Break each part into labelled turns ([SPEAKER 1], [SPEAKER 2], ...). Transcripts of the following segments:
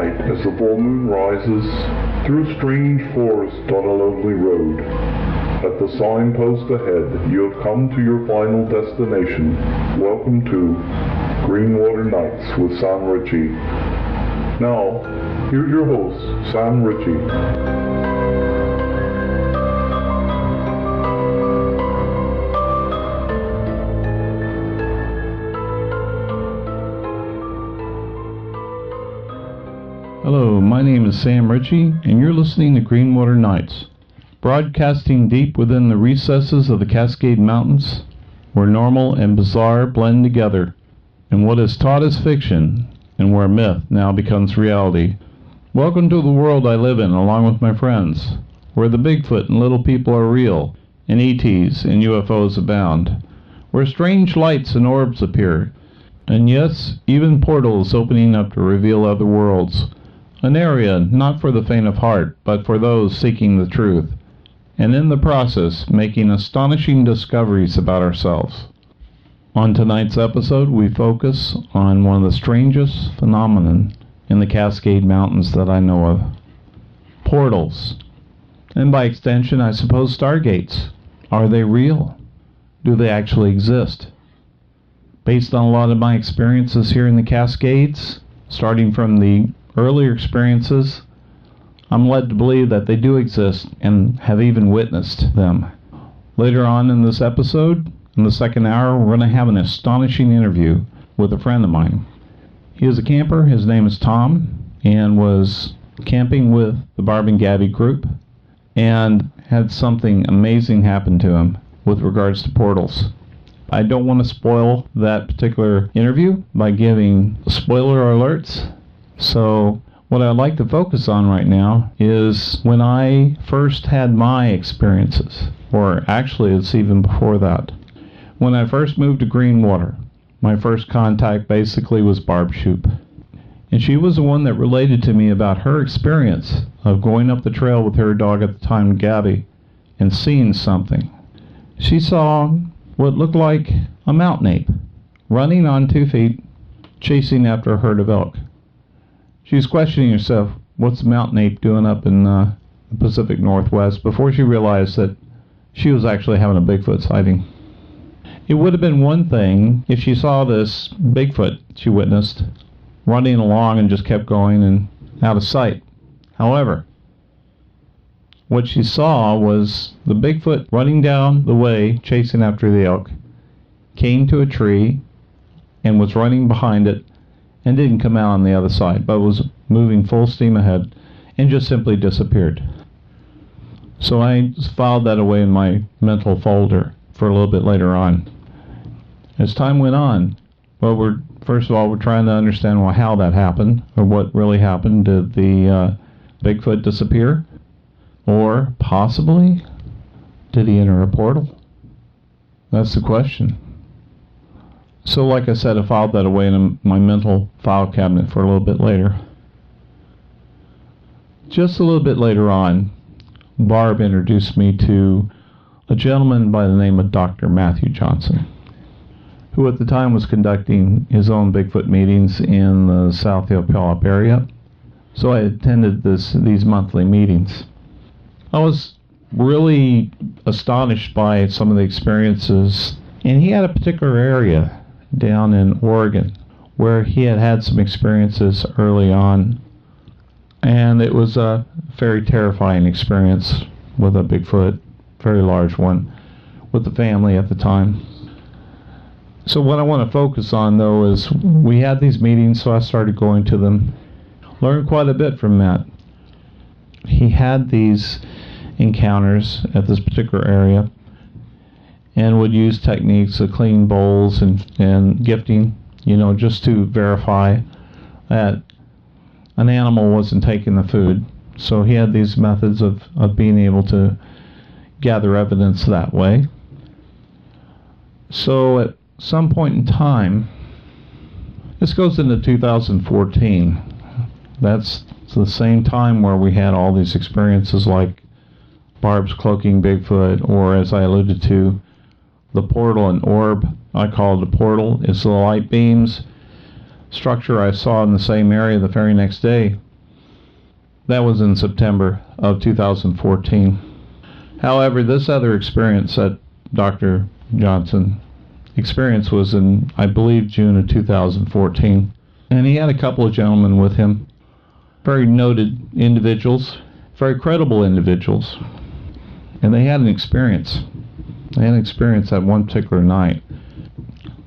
[SPEAKER 1] night as the full moon rises through a strange forest on a lonely road. At the signpost ahead, you have come to your final destination. Welcome to Greenwater Nightz with Sam Ritchie. Now, here's your host, Sam Ritchie.
[SPEAKER 2] Hello, my name is Sam Ritchie, and you're listening to Greenwater Nightz, broadcasting deep within the recesses of the Cascade Mountains, where normal and bizarre blend together, and what is taught as fiction, and where myth now becomes reality. Welcome to the world I live in, along with my friends, where the Bigfoot and little people are real, and ETs and UFOs abound, where strange lights and orbs appear, and yes, even portals opening up to reveal other worlds. An area not for the faint of heart, but for those seeking the truth, and in the process making astonishing discoveries about ourselves. On tonight's episode, we focus on one of the strangest phenomenon in the Cascade Mountains that I know of. Portals. And by extension, I suppose stargates. Are they real? Do they actually exist? Based on a lot of my experiences here in the Cascades, starting from the earlier experiences, I'm led to believe that they do exist and have even witnessed them. Later on in this episode, in the second hour, we're going to have an astonishing interview with a friend of mine. He is a camper, his name is Tom, and was camping with the Barb and Gabby group, and had something amazing happen to him with regards to portals. I don't want to spoil that particular interview by giving spoiler alerts. So what I'd like to focus on right now is when I first had my experiences, or actually it's even before that. When I first moved to Greenwater, my first contact basically was Barb Shoop. And she was the one that related to me about her experience of going up the trail with her dog at the time, Gabby, and seeing something. She saw what looked like a mountain ape running on 2 feet, chasing after a herd of elk. She was questioning herself, what's the mountain ape doing up in the Pacific Northwest, before she realized that she was actually having a Bigfoot sighting. It would have been one thing if she saw this Bigfoot she witnessed running along and just kept going and out of sight. However, what she saw was the Bigfoot running down the way, chasing after the elk, came to a tree and was running behind it, and didn't come out on the other side, but was moving full steam ahead and just simply disappeared. So I filed that away in my mental folder for a little bit later on. As time went on, well, first of all, we're trying to understand how that happened, or what really happened. Did the Bigfoot disappear? Or possibly, did he enter a portal? That's the question. So like I said, I filed that away in my mental file cabinet for a little bit later. Just a little bit later on, Barb introduced me to a gentleman by the name of Dr. Matthew Johnson, who at the time was conducting his own Bigfoot meetings in the South Hill Puyallup area. So I attended these monthly meetings. I was really astonished by some of the experiences, and he had a particular area down in Oregon where he had some experiences early on, and it was a very terrifying experience with a Bigfoot, very large one, with the family at the time. So what I want to focus on, though, is we had these meetings, so I started going to them, learned quite a bit from Matt. He had these encounters at this particular area and would use techniques of cleaning bowls and gifting, just to verify that an animal wasn't taking the food. So he had these methods of being able to gather evidence that way. So at some point in time, this goes into 2014, that's the same time where we had all these experiences like Barb's cloaking Bigfoot, or as I alluded to, the portal and orb. I call it a portal. It's the light beams structure I saw in the same area the very next day That was in September of 2014. However, this other experience that Dr. Johnson experienced was in, I believe, June of 2014. And he had a couple of gentlemen with him, very noted individuals, very credible individuals. And they had an experience. They had an experience that one particular night.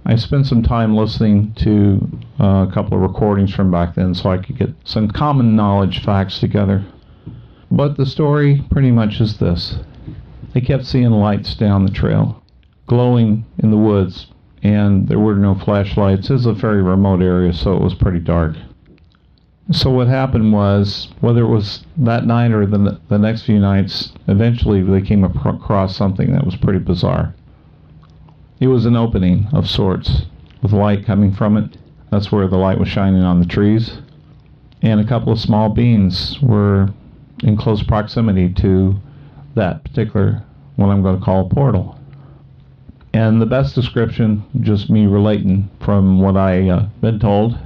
[SPEAKER 2] I spent some time listening to a couple of recordings from back then so I could get some common knowledge facts together. But the story pretty much is this. They kept seeing lights down the trail, glowing in the woods, and there were no flashlights. It was a very remote area, so it was pretty dark. So what happened was, whether it was that night or the next few nights, eventually they came across something that was pretty bizarre. It was an opening of sorts, with light coming from it. That's where the light was shining on the trees. And a couple of small beings were in close proximity to that particular, what I'm going to call a portal. And the best description, just me relating from what I been told,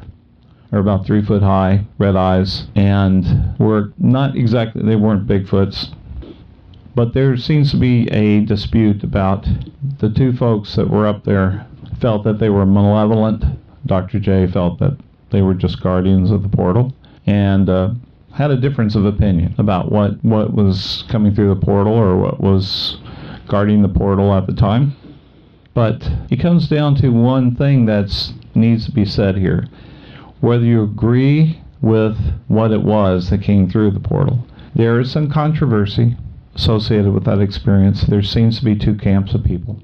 [SPEAKER 2] are about 3 foot high, red eyes, and were not exactly, they weren't Bigfoots. But there seems to be a dispute about the two folks that were up there felt that they were malevolent. Dr. J felt that they were just guardians of the portal, and had a difference of opinion about what was coming through the portal or what was guarding the portal at the time. But it comes down to one thing that needs to be said here. Whether you agree with what it was that came through the portal, there is some controversy associated with that experience. There seems to be two camps of people.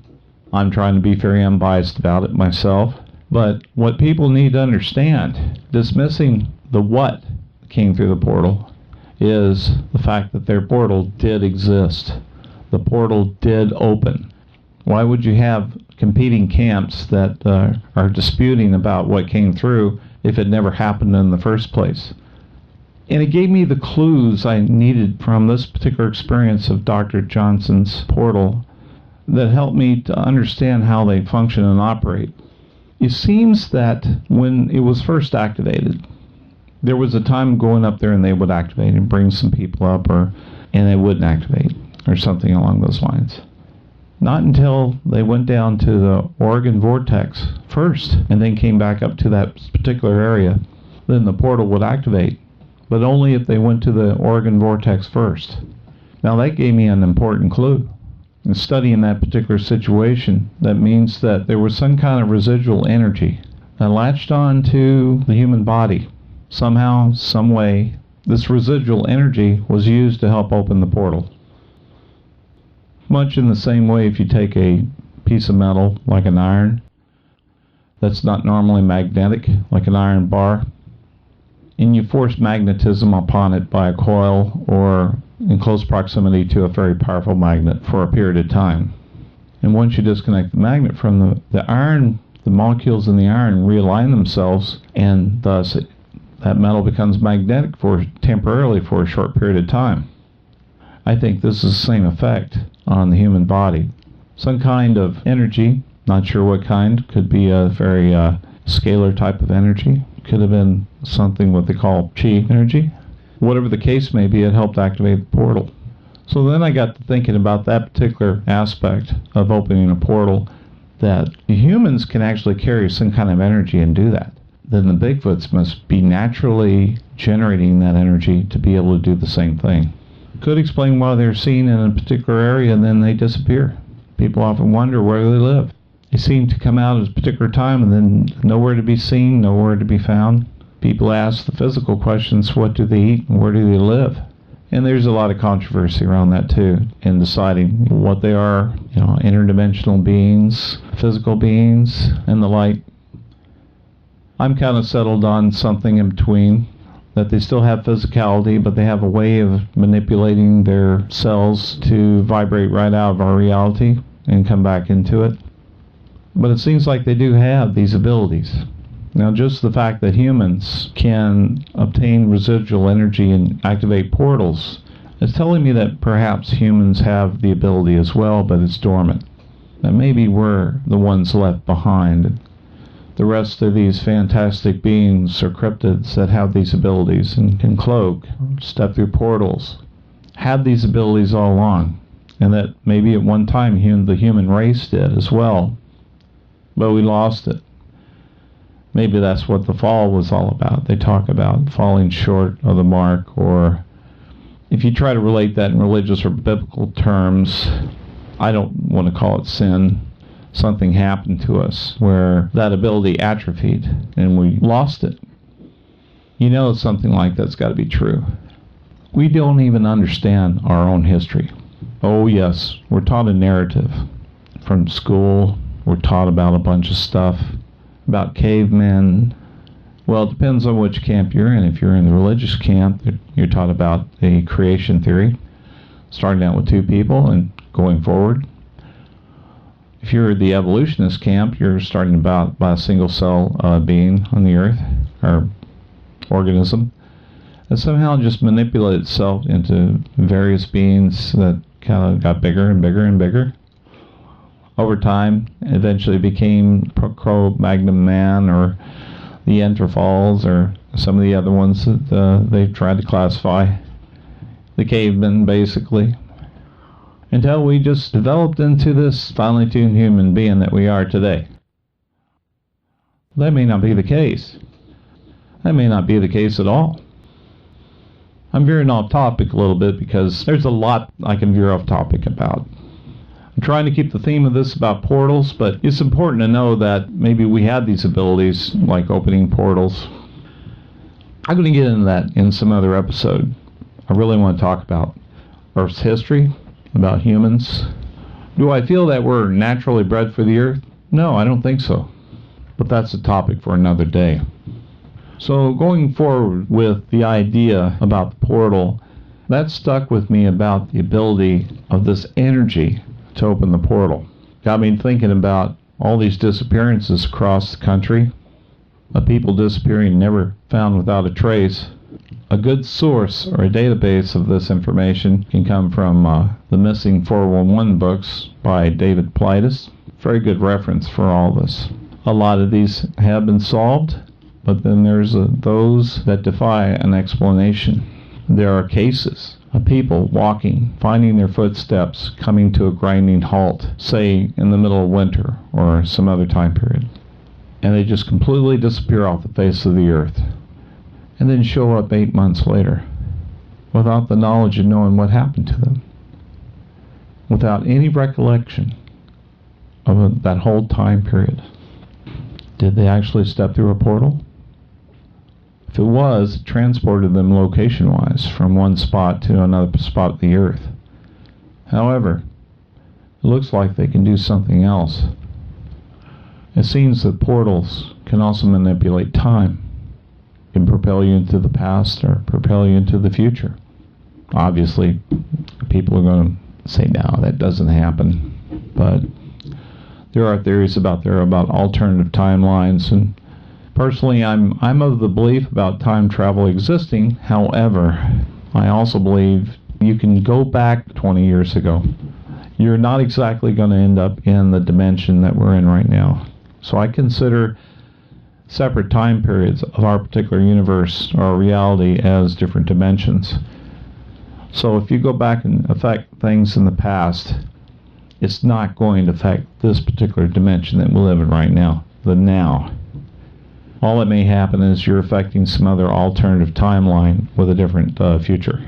[SPEAKER 2] I'm trying to be very unbiased about it myself, but what people need to understand, dismissing the what came through the portal, is the fact that their portal did exist. The portal did open. Why would you have competing camps that are disputing about what came through if it never happened in the first place? And it gave me the clues I needed from this particular experience of Dr. Johnson's portal that helped me to understand how they function and operate. It seems that when it was first activated, there was a time going up there and they would activate and bring some people up, and they wouldn't activate, or something along those lines. Not until they went down to the Oregon vortex first and then came back up to that particular area, then the portal would activate, but only if they went to the Oregon vortex first. Now that gave me an important clue. In studying that particular situation, that means that there was some kind of residual energy that latched on to the human body. Somehow, some way, this residual energy was used to help open the portal. Much in the same way, if you take a piece of metal like an iron that's not normally magnetic, like an iron bar, and you force magnetism upon it by a coil or in close proximity to a very powerful magnet for a period of time. And once you disconnect the magnet from the iron, the molecules in the iron realign themselves, and thus that metal becomes magnetic temporarily for a short period of time. I think this is the same effect on the human body. Some kind of energy, not sure what kind, could be a very scalar type of energy, could have been something what they call chi energy. Whatever the case may be, it helped activate the portal. So then I got to thinking about that particular aspect of opening a portal, that humans can actually carry some kind of energy and do that. Then the Bigfoots must be naturally generating that energy to be able to do the same thing. Could explain why they're seen in a particular area and then they disappear. People often wonder where they live. They seem to come out at a particular time and then nowhere to be seen, nowhere to be found. People ask the physical questions, what do they eat and where do they live? And there's a lot of controversy around that too, in deciding what they are, interdimensional beings, physical beings, and the like. I'm kind of settled on something in between, that they still have physicality, but they have a way of manipulating their cells to vibrate right out of our reality and come back into it. But it seems like they do have these abilities. Now, just the fact that humans can obtain residual energy and activate portals is telling me that perhaps humans have the ability as well, but it's dormant. That maybe we're the ones left behind. the rest of these fantastic beings or cryptids that have these abilities and can cloak, step through portals, had these abilities all along, and that maybe at one time the human race did as well, but we lost it. Maybe that's what the fall was all about. They talk about falling short of the mark, or if you try to relate that in religious or biblical terms, I don't want to call it sin. Something happened to us where that ability atrophied and we lost it. You know something like that's got to be true. We don't even understand our own history. Oh yes, we're taught a narrative. From school, we're taught about a bunch of stuff, about cavemen. Well, it depends on which camp you're in. If you're in the religious camp, you're taught about a creation theory, starting out with two people and going forward. If you're the evolutionist camp, you're starting about by a single cell being on the earth, or organism, that somehow just manipulated itself into various beings that kind of got bigger and bigger and bigger. Over time, eventually became Cro-Magnon man, or the Enterphals, or some of the other ones that they've tried to classify. The cavemen, basically. Until we just developed into this finely tuned human being that we are today. That may not be the case. That may not be the case at all. I'm veering off topic a little bit because there's a lot I can veer off topic about. I'm trying to keep the theme of this about portals, but it's important to know that maybe we had these abilities, like opening portals. I'm going to get into that in some other episode. I really want to talk about Earth's history, about humans. Do I feel that we're naturally bred for the Earth? No, I don't think so. But that's a topic for another day. So going forward with the idea about the portal, that stuck with me about the ability of this energy to open the portal. Got me thinking about all these disappearances across the country, of people disappearing never found without a trace. A good source or a database of this information can come from the Missing 411 books by David Pleitis. Very good reference for all this. A lot of these have been solved, but then there's those that defy an explanation. There are cases of people walking, finding their footsteps, coming to a grinding halt, say in the middle of winter or some other time period. And they just completely disappear off the face of the earth. And then show up 8 months later without the knowledge of knowing what happened to them. Without any recollection of that whole time period. Did they actually step through a portal? If it was, it transported them location-wise from one spot to another spot of the earth. However, it looks like they can do something else. It seems that portals can also manipulate time. Can propel you into the past or propel you into the future. Obviously, people are going to say, no, that doesn't happen. But there are theories about alternative timelines, and personally, I'm of the belief about time travel existing. However, I also believe you can go back 20 years ago. You're not exactly going to end up in the dimension that we're in right now. So I consider separate time periods of our particular universe or reality as different dimensions. So if you go back and affect things in the past, it's not going to affect this particular dimension that we live in right now, the now. All that may happen is you're affecting some other alternative timeline with a different future.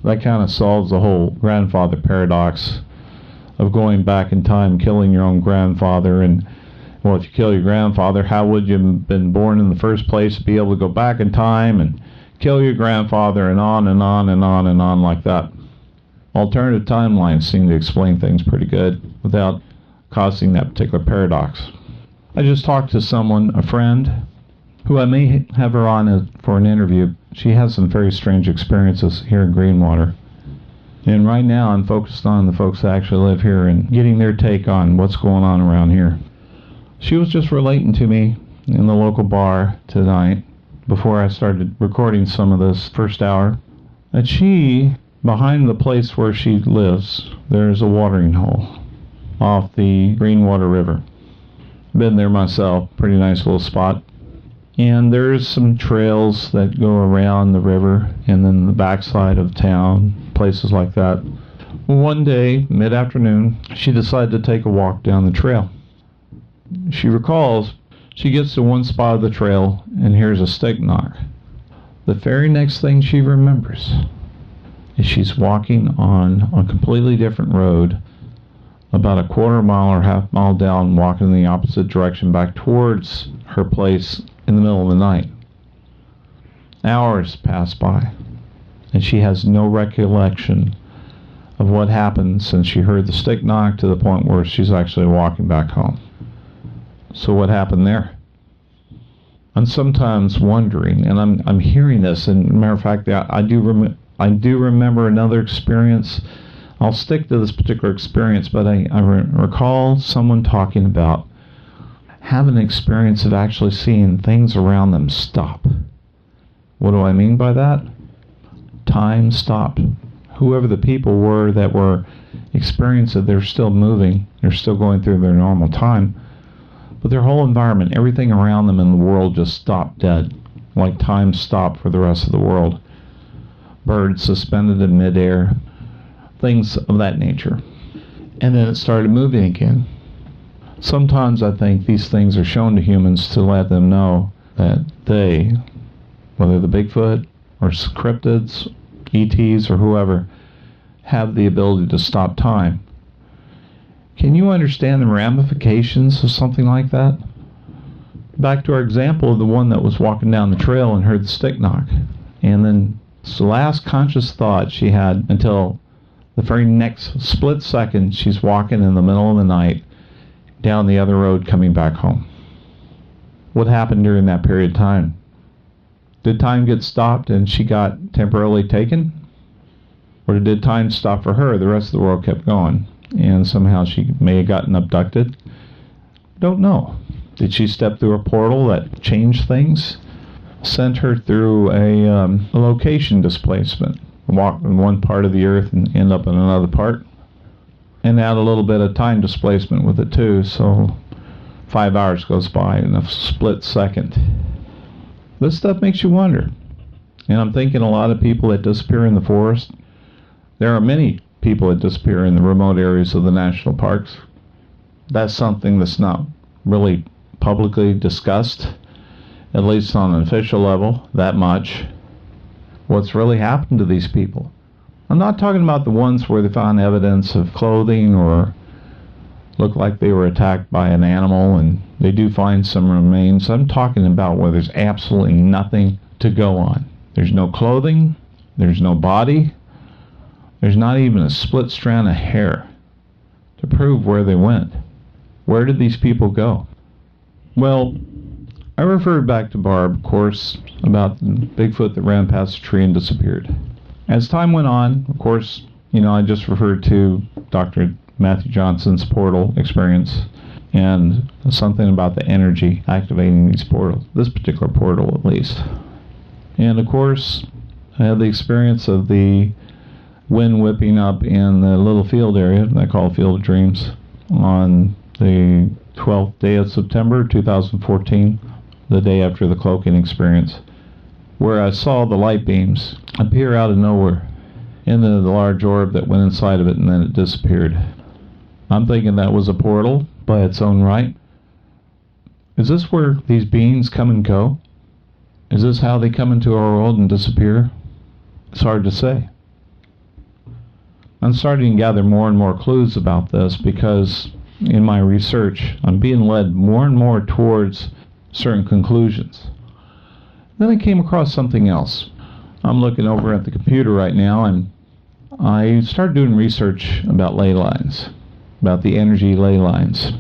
[SPEAKER 2] That kind of solves the whole grandfather paradox of going back in time, killing your own grandfather, and well, if you kill your grandfather, how would you have been born in the first place to be able to go back in time and kill your grandfather, and on and on and on and on like that. Alternative timelines seem to explain things pretty good without causing that particular paradox. I just talked to someone, a friend, who I may have her on for an interview. She has some very strange experiences here in Greenwater. And right now I'm focused on the folks that actually live here and getting their take on what's going on around here. She was just relating to me in the local bar tonight, before I started recording some of this first hour, that behind the place where she lives, there's a watering hole off the Greenwater River. Been there myself. Pretty nice little spot. And there's some trails that go around the river and then the backside of town, places like that. One day, mid-afternoon, she decided to take a walk down the trail. She recalls she gets to one spot of the trail and hears a stick knock. The very next thing she remembers is she's walking on a completely different road, about a quarter mile or half mile down, walking in the opposite direction back towards her place in the middle of the night. Hours pass by, and she has no recollection of what happened since she heard the stick knock to the point where she's actually walking back home. So what happened there? I'm sometimes wondering, and I'm hearing this, and matter of fact, I do remember another experience. I'll stick to this particular experience, but I recall someone talking about having an experience of actually seeing things around them stop. What do I mean by that? Time stopped. Whoever the people were that were experiencing it, they're still moving, they're still going through their normal time, but their whole environment, everything around them in the world just stopped dead, like time stopped for the rest of the world. Birds suspended in midair, things of that nature. And then it started moving again. Sometimes I think these things are shown to humans to let them know that they, whether the Bigfoot or cryptids, ETs or whoever, have the ability to stop time. Can you understand the ramifications of something like that? Back to our example of the one that was walking down the trail and heard the stick knock. And then it's the last conscious thought she had until the very next split second she's walking in the middle of the night down the other road coming back home. What happened during that period of time? Did time get stopped and she got temporarily taken? Or did time stop for her? The rest of the world kept going, and somehow she may have gotten abducted? Don't know. Did she step through a portal that changed things? Sent her through a location displacement. Walk in one part of the earth and end up in another part? And add a little bit of time displacement with it too, so 5 hours goes by in a split second. This stuff makes you wonder. And I'm thinking a lot of people that disappear in the forest. There are many people that disappear in the remote areas of the national parks. That's something that's not really publicly discussed, at least on an official level, that much. What's really happened to these people? I'm not talking about the ones where they found evidence of clothing or look like they were attacked by an animal, and they do find some remains. I'm talking about where there's absolutely nothing to go on. There's no clothing, there's no body, there's not even a split strand of hair to prove where they went. Where did these people go? Well, I referred back to Barb, of course, about the Bigfoot that ran past a tree and disappeared. As time went on, of course, I just referred to Dr. Matthew Johnson's portal experience and something about the energy activating these portals, this particular portal at least. And of course, I had the experience of the wind whipping up in the little field area that I call Field of Dreams on the 12th day of September 2014, the day after the cloaking experience, where I saw the light beams appear out of nowhere into the large orb that went inside of it, and then it disappeared. I'm thinking that was a portal by its own right. Is this where these beings come and go? Is this how they come into our world and disappear? It's hard to say. I'm starting to gather more and more clues about this because in my research I'm being led more and more towards certain conclusions. Then I came across something else. I'm looking over at the computer right now, and I started doing research about ley lines, about the energy ley lines.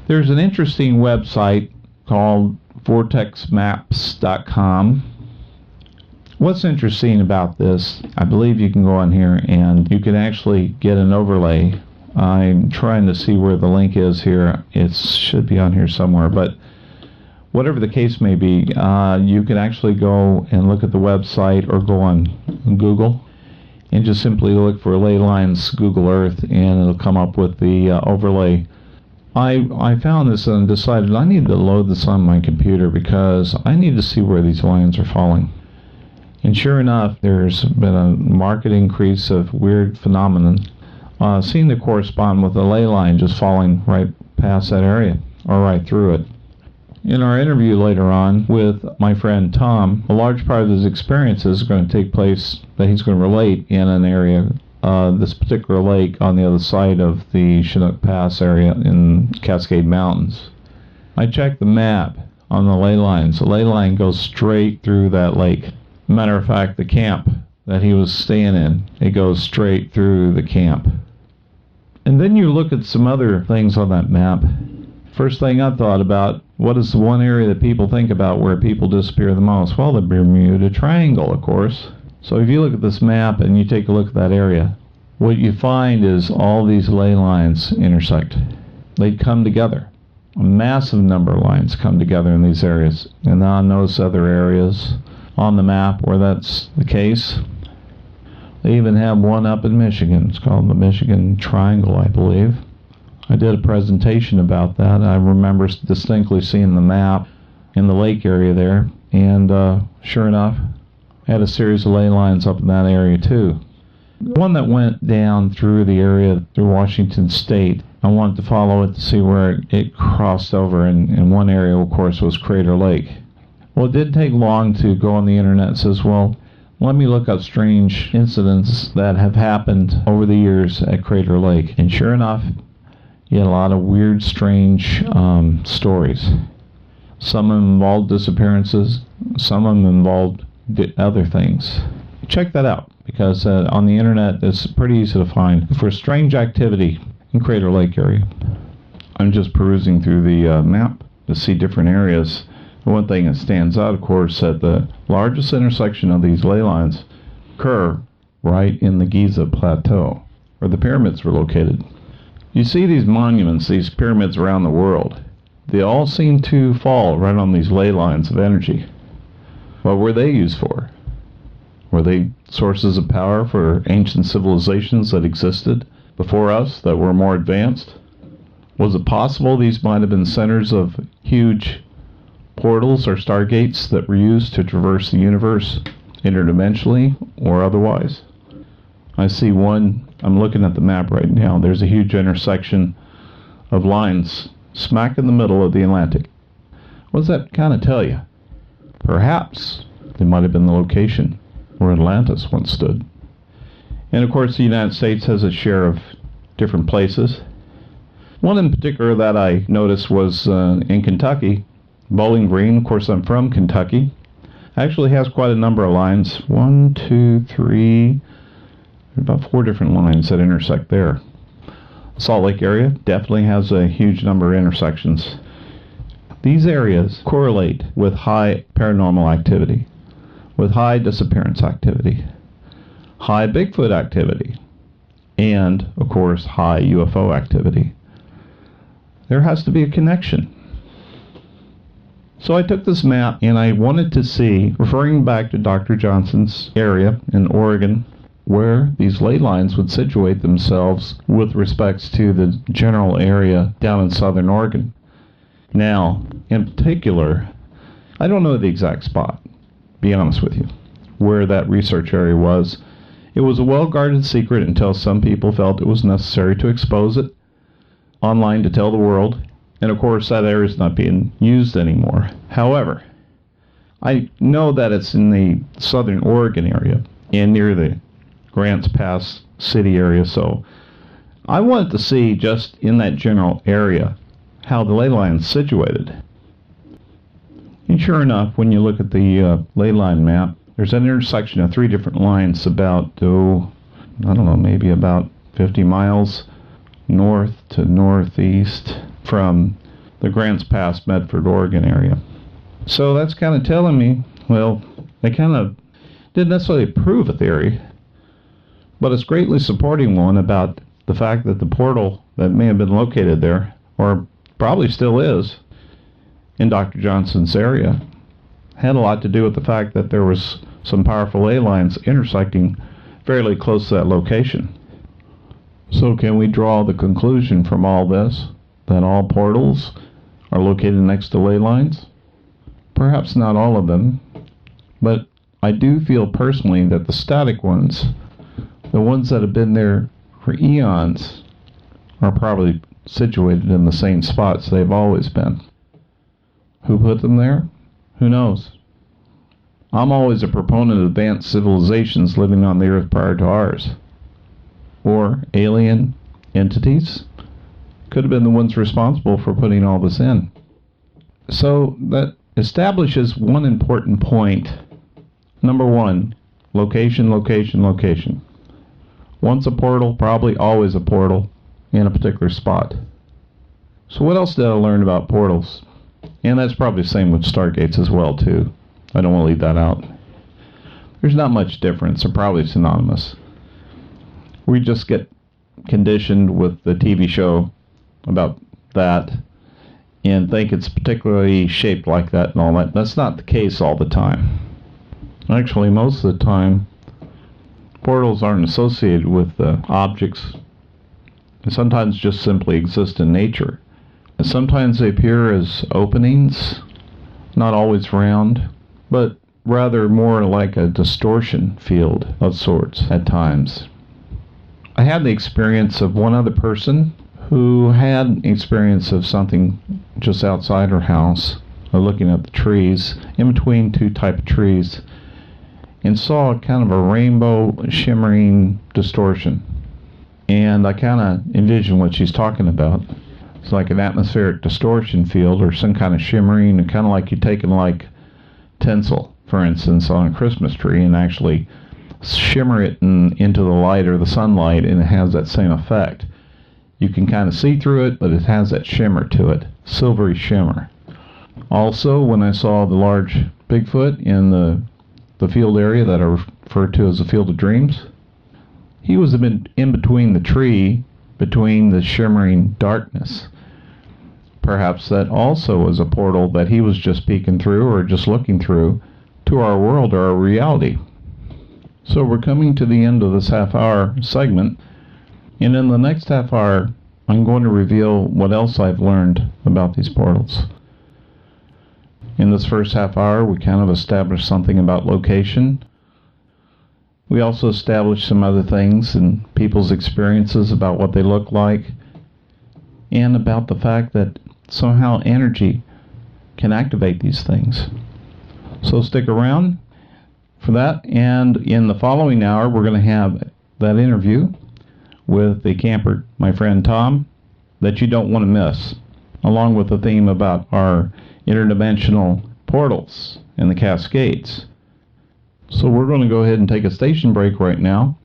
[SPEAKER 2] There's an interesting website called vortexmaps.com. What's interesting about this, I believe you can go on here and you can actually get an overlay. I'm trying to see where the link is here. It should be on here somewhere, but whatever the case may be, you can actually go and look at the website or go on Google and just simply look for ley lines Google Earth, and it'll come up with the overlay I found this and decided I need to load this on my computer because I need to see where these lines are falling. And sure enough, there's been a marked increase of weird phenomenon seem to correspond with the ley line just falling right past that area, or right through it. In our interview later on with my friend Tom, a large part of his experiences are going to take place that he's going to relate in an area, this particular lake on the other side of the Chinook Pass area in Cascade Mountains. I checked the map on the ley lines. The ley line goes straight through that lake. Matter of fact, the camp that he was staying in, it goes straight through the camp. And then you look at some other things on that map. First thing I thought about, what is the one area that people think about where people disappear the most? Well, the Bermuda Triangle, of course. So if you look at this map and you take a look at that area, what you find is all these ley lines intersect. They come together. A massive number of lines come together in these areas. And I notice other areas on the map where that's the case. They even have one up in Michigan. It's called the Michigan Triangle, I believe. I did a presentation about that. I remember distinctly seeing the map in the lake area there, and sure enough, I had a series of ley lines up in that area too. The one that went down through the area through Washington State, I wanted to follow it to see where it crossed over, and one area, of course, was Crater Lake. Well, it didn't take long to go on the internet and says, well, let me look up strange incidents that have happened over the years at Crater Lake. And sure enough, you had a lot of weird, strange stories. Some of them involved disappearances. Some of them involved other things. Check that out, because on the internet, it's pretty easy to find for strange activity in Crater Lake area. I'm just perusing through the map to see different areas. One thing that stands out, of course, that the largest intersection of these ley lines occur right in the Giza Plateau, where the pyramids were located. You see these monuments, these pyramids around the world. They all seem to fall right on these ley lines of energy. What were they used for? Were they sources of power for ancient civilizations that existed before us that were more advanced? Was it possible these might have been centers of huge portals or stargates that were used to traverse the universe interdimensionally or otherwise? I see one, I'm looking at the map right now, there's a huge intersection of lines smack in the middle of the Atlantic. What does that kind of tell you? Perhaps they might have been the location where Atlantis once stood. And of course the United States has a share of different places. One in particular that I noticed was in Kentucky. Bowling Green, of course I'm from Kentucky, actually has quite a number of lines. 1, 2, 3, about 4 different lines that intersect there. Salt Lake area definitely has a huge number of intersections. These areas correlate with high paranormal activity, with high disappearance activity, high Bigfoot activity, and, of course, high UFO activity. There has to be a connection. So I took this map and I wanted to see, referring back to Dr. Johnson's area in Oregon, where these ley lines would situate themselves with respects to the general area down in southern Oregon. Now, in particular, I don't know the exact spot, be honest with you, where that research area was. It was a well-guarded secret until some people felt it was necessary to expose it online to tell the world. And of course, that area is not being used anymore. However, I know that it's in the southern Oregon area and near the Grants Pass city area. So I wanted to see just in that general area how the ley line is situated. And sure enough, when you look at the ley line map, there's an intersection of 3 different lines about, I don't know, maybe about 50 miles north to northeast from the Grants Pass, Medford, Oregon area. So that's kind of telling me, well, they kind of didn't necessarily prove a theory, but it's greatly supporting one about the fact that the portal that may have been located there, or probably still is, in Dr. Johnson's area, had a lot to do with the fact that there was some powerful ley lines intersecting fairly close to that location. So can we draw the conclusion from all this that all portals are located next to ley lines? Perhaps not all of them, but I do feel personally that the static ones, the ones that have been there for eons, are probably situated in the same spots they've always been. Who put them there? Who knows? I'm always a proponent of advanced civilizations living on the Earth prior to ours. Or alien entities could have been the ones responsible for putting all this in. So that establishes one important point. Number one, location, location, location. Once a portal, probably always a portal in a particular spot. So what else did I learn about portals? And that's probably the same with stargates as well, too. I don't want to leave that out. There's not much difference. They're probably synonymous. We just get conditioned with the TV show about that and think it's particularly shaped like that and all that. That's not the case all the time. Actually, most of the time, portals aren't associated with objects. They sometimes just simply exist in nature. And sometimes they appear as openings, not always round, but rather more like a distortion field of sorts at times. I had the experience of one other person who had an experience of something just outside her house, looking at the trees, in between two type of trees, and saw kind of a rainbow shimmering distortion. And I kind of envision what she's talking about. It's like an atmospheric distortion field or some kind of shimmering, kind of like you're taking like tinsel, for instance, on a Christmas tree and actually shimmer it into the light or the sunlight, and it has that same effect. You can kind of see through it, but it has that shimmer to it, silvery shimmer. Also, when I saw the large Bigfoot in the field area that I refer to as the Field of Dreams, he was in between the tree, between the shimmering darkness. Perhaps that also was a portal that he was just peeking through or just looking through to our world or our reality. So we're coming to the end of this half-hour segment, and in the next half hour, I'm going to reveal what else I've learned about these portals. In this first half hour, we kind of established something about location. We also established some other things and people's experiences about what they look like, and about the fact that somehow energy can activate these things. So stick around for that, and in the following hour, we're going to have that interview with the camper, my friend Tom, that you don't want to miss, along with the theme about our interdimensional portals and the Cascades. So we're going to go ahead and take a station break right now.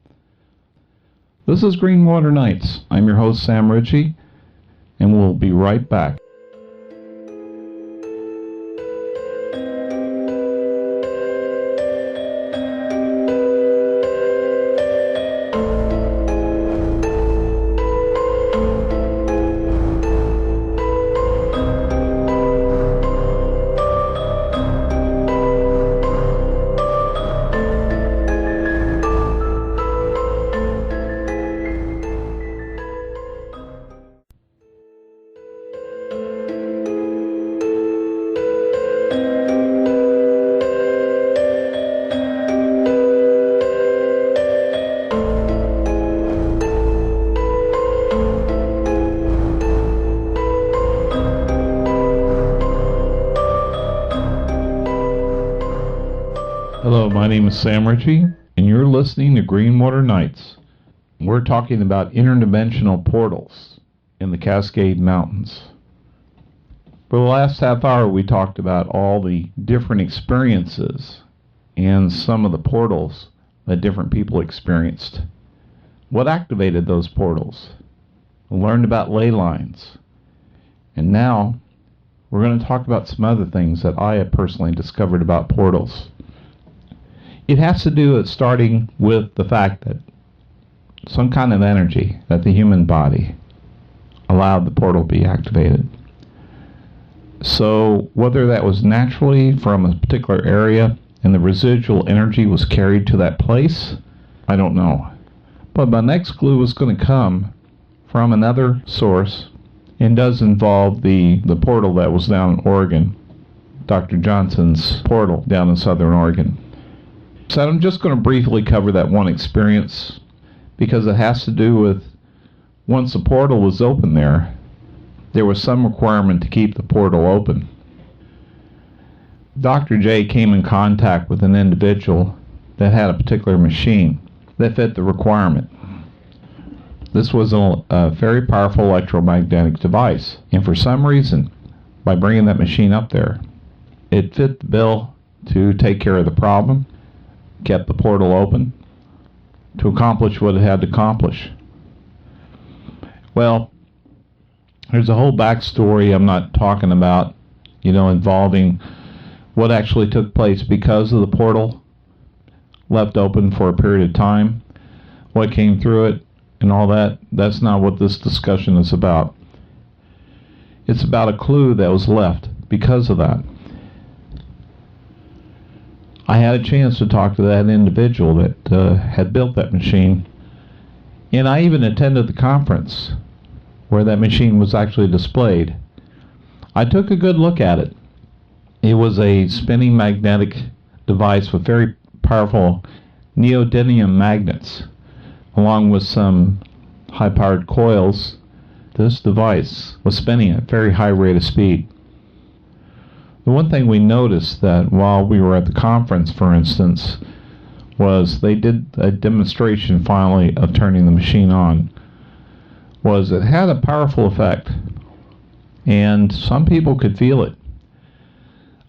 [SPEAKER 2] This is Greenwater Nightz. I'm your host, Sam Ritchie, and we'll be right back. Hello, my name is Sam Ritchie, and you're listening to Greenwater Nightz. We're talking about interdimensional portals in the Cascade Mountains. For the last half hour, we talked about all the different experiences and some of the portals that different people experienced. What activated those portals? We learned about ley lines. And now, we're going to talk about some other things that I have personally discovered about portals. It has to do with starting with the fact that some kind of energy that the human body allowed the portal to be activated. So whether that was naturally from a particular area and the residual energy was carried to that place, I don't know. But my next clue is going to come from another source, and does involve the portal that was down in Oregon, Dr. Johnson's portal down in Southern Oregon. So I'm just going to briefly cover that one experience because it has to do with once the portal was open there was some requirement to keep the portal open. Dr. J came in contact with an individual that had a particular machine that fit the requirement. This was a very powerful electromagnetic device, and for some reason, by bringing that machine up there, it fit the bill to take care of the problem, kept the portal open, to accomplish what it had to accomplish. Well, there's a whole backstory I'm not talking about, involving what actually took place because of the portal left open for a period of time, what came through it, and all that. That's not what this discussion is about. It's about a clue that was left because of that. I had a chance to talk to that individual that had built that machine, and I even attended the conference where that machine was actually displayed. I took a good look at it. It was a spinning magnetic device with very powerful neodymium magnets, along with some high-powered coils. This device was spinning at a very high rate of speed. The one thing we noticed that while we were at the conference, for instance, was they did a demonstration finally of turning the machine on, was it had a powerful effect, and some people could feel it.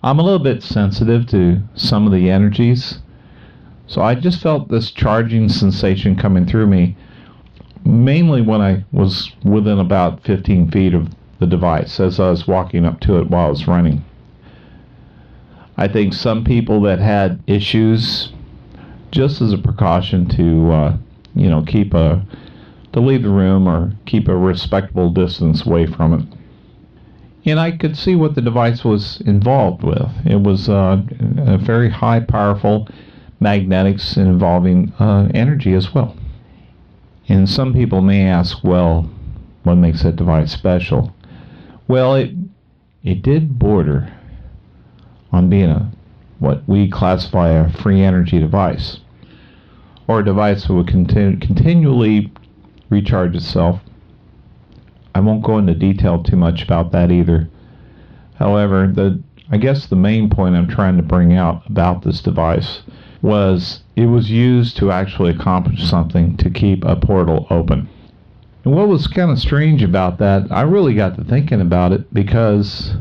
[SPEAKER 2] I'm a little bit sensitive to some of the energies, so I just felt this charging sensation coming through me, mainly when I was within about 15 feet of the device as I was walking up to it while I was running. I think some people that had issues, just as a precaution to, to leave the room or keep a respectable distance away from it. And I could see what the device was involved with. It was a very high, powerful magnetics involving energy as well. And some people may ask, well, what makes that device special? Well, it did border on being what we classify a free energy device, or a device that would continually recharge itself. I won't go into detail too much about that either. However, I guess the main point I'm trying to bring out about this device was it was used to actually accomplish something to keep a portal open. And what was kind of strange about that, I really got to thinking about it because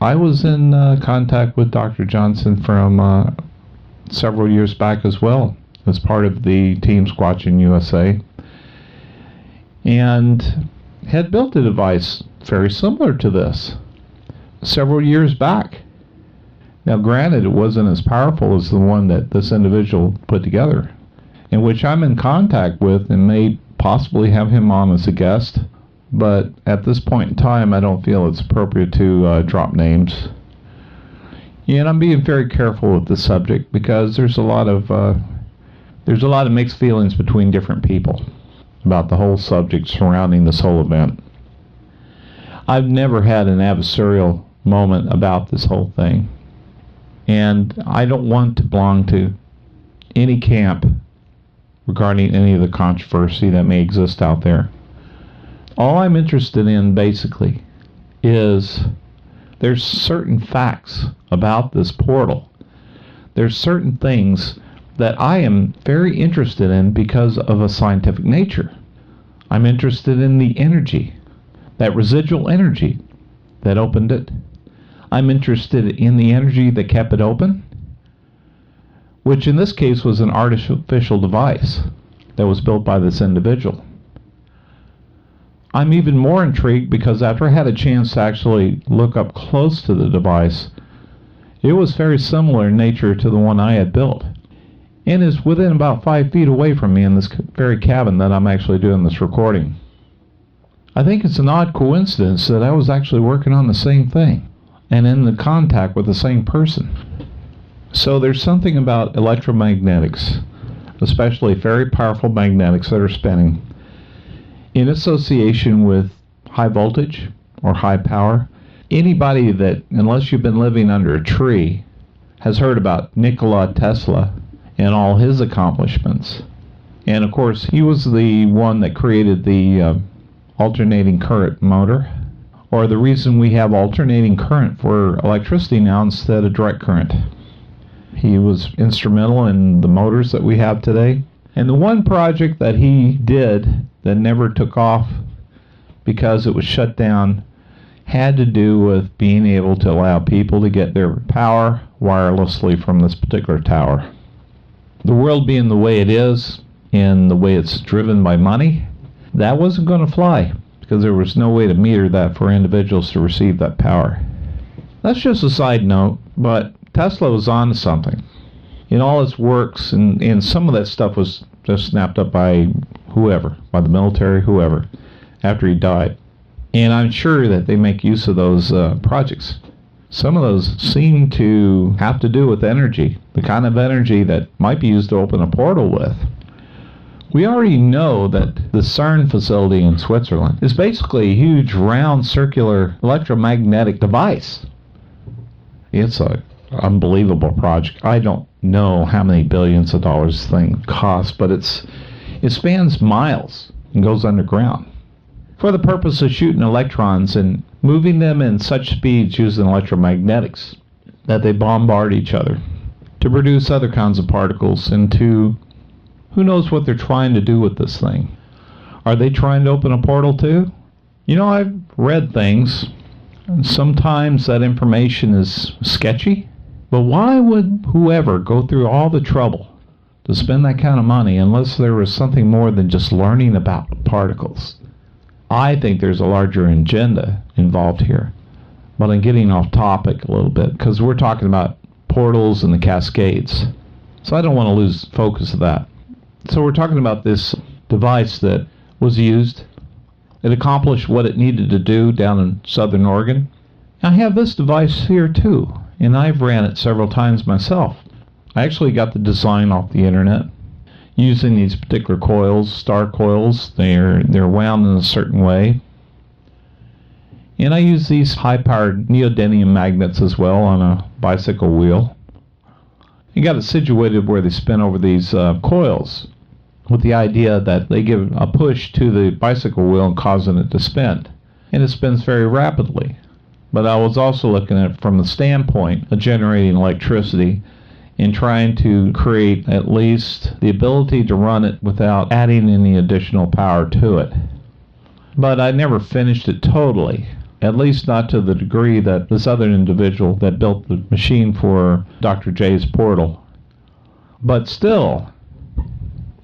[SPEAKER 2] I was in contact with Dr. Johnson from several years back as well, as part of the Team Squatching USA, and had built a device very similar to this several years back. Now granted, it wasn't as powerful as the one that this individual put together, in which I'm in contact with and may possibly have him on as a guest, but at this point in time I don't feel it's appropriate to drop names. And I'm being very careful with this subject because there's a lot of mixed feelings between different people about the whole subject surrounding this whole event. I've never had an adversarial moment about this whole thing, and I don't want to belong to any camp regarding any of the controversy that may exist out there. All I'm interested in basically is there's certain facts about this portal. There's certain things that I am very interested in because of a scientific nature. I'm interested in the energy, that residual energy that opened it. I'm interested in the energy that kept it open, which in this case was an artificial device that was built by this individual. I'm even more intrigued because after I had a chance to actually look up close to the device, it was very similar in nature to the one I had built, and is within about 5 feet away from me in this very cabin that I'm actually doing this recording. I think it's an odd coincidence that I was actually working on the same thing and in the contact with the same person. So there's something about electromagnetics, especially very powerful magnetics that are spinning, in association with high voltage or high power. Anybody that, unless you've been living under a tree, has heard about Nikola Tesla and all his accomplishments. And of course, he was the one that created the alternating current motor, or the reason we have alternating current for electricity now instead of direct current. He was instrumental in the motors that we have today. And the one project that he did that never took off because it was shut down had to do with being able to allow people to get their power wirelessly from this particular tower. The world being the way it is and the way it's driven by money, that wasn't going to fly because there was no way to meter that for individuals to receive that power. That's just a side note, but Tesla was on to something. In all its works, and some of that stuff was just snapped up by whoever, by the military, whoever, after he died. And I'm sure that they make use of those projects. Some of those seem to have to do with energy, the kind of energy that might be used to open a portal with. We already know that the CERN facility in Switzerland is basically a huge round circular electromagnetic device. It's an unbelievable project. I don't know how many billions of dollars this thing costs, but it spans miles and goes underground for the purpose of shooting electrons and moving them in such speeds using electromagnetics that they bombard each other to produce other kinds of particles and to who knows what they're trying to do with this thing. Are they trying to open a portal too? You know, I've read things, and sometimes that information is sketchy, but why would whoever go through all the trouble to spend that kind of money unless there was something more than just learning about particles? I think there's a larger agenda involved here, but I'm getting off topic a little bit because we're talking about portals and the Cascades, so I don't want to lose focus of that. So we're talking about this device that was used. It accomplished what it needed to do down in Southern Oregon. I have this device here too, and I've ran it several times myself. I actually got the design off the internet using these particular coils, star coils. They're wound in a certain way. And I use these high-powered neodymium magnets as well on a bicycle wheel. You got it situated where they spin over these coils, with the idea that they give a push to the bicycle wheel and causing it to spin. And it spins very rapidly. But I was also looking at it from the standpoint of generating electricity and trying to create at least the ability to run it without adding any additional power to it. But I never finished it totally, at least not to the degree that this other individual that built the machine for Dr. J's portal. But still,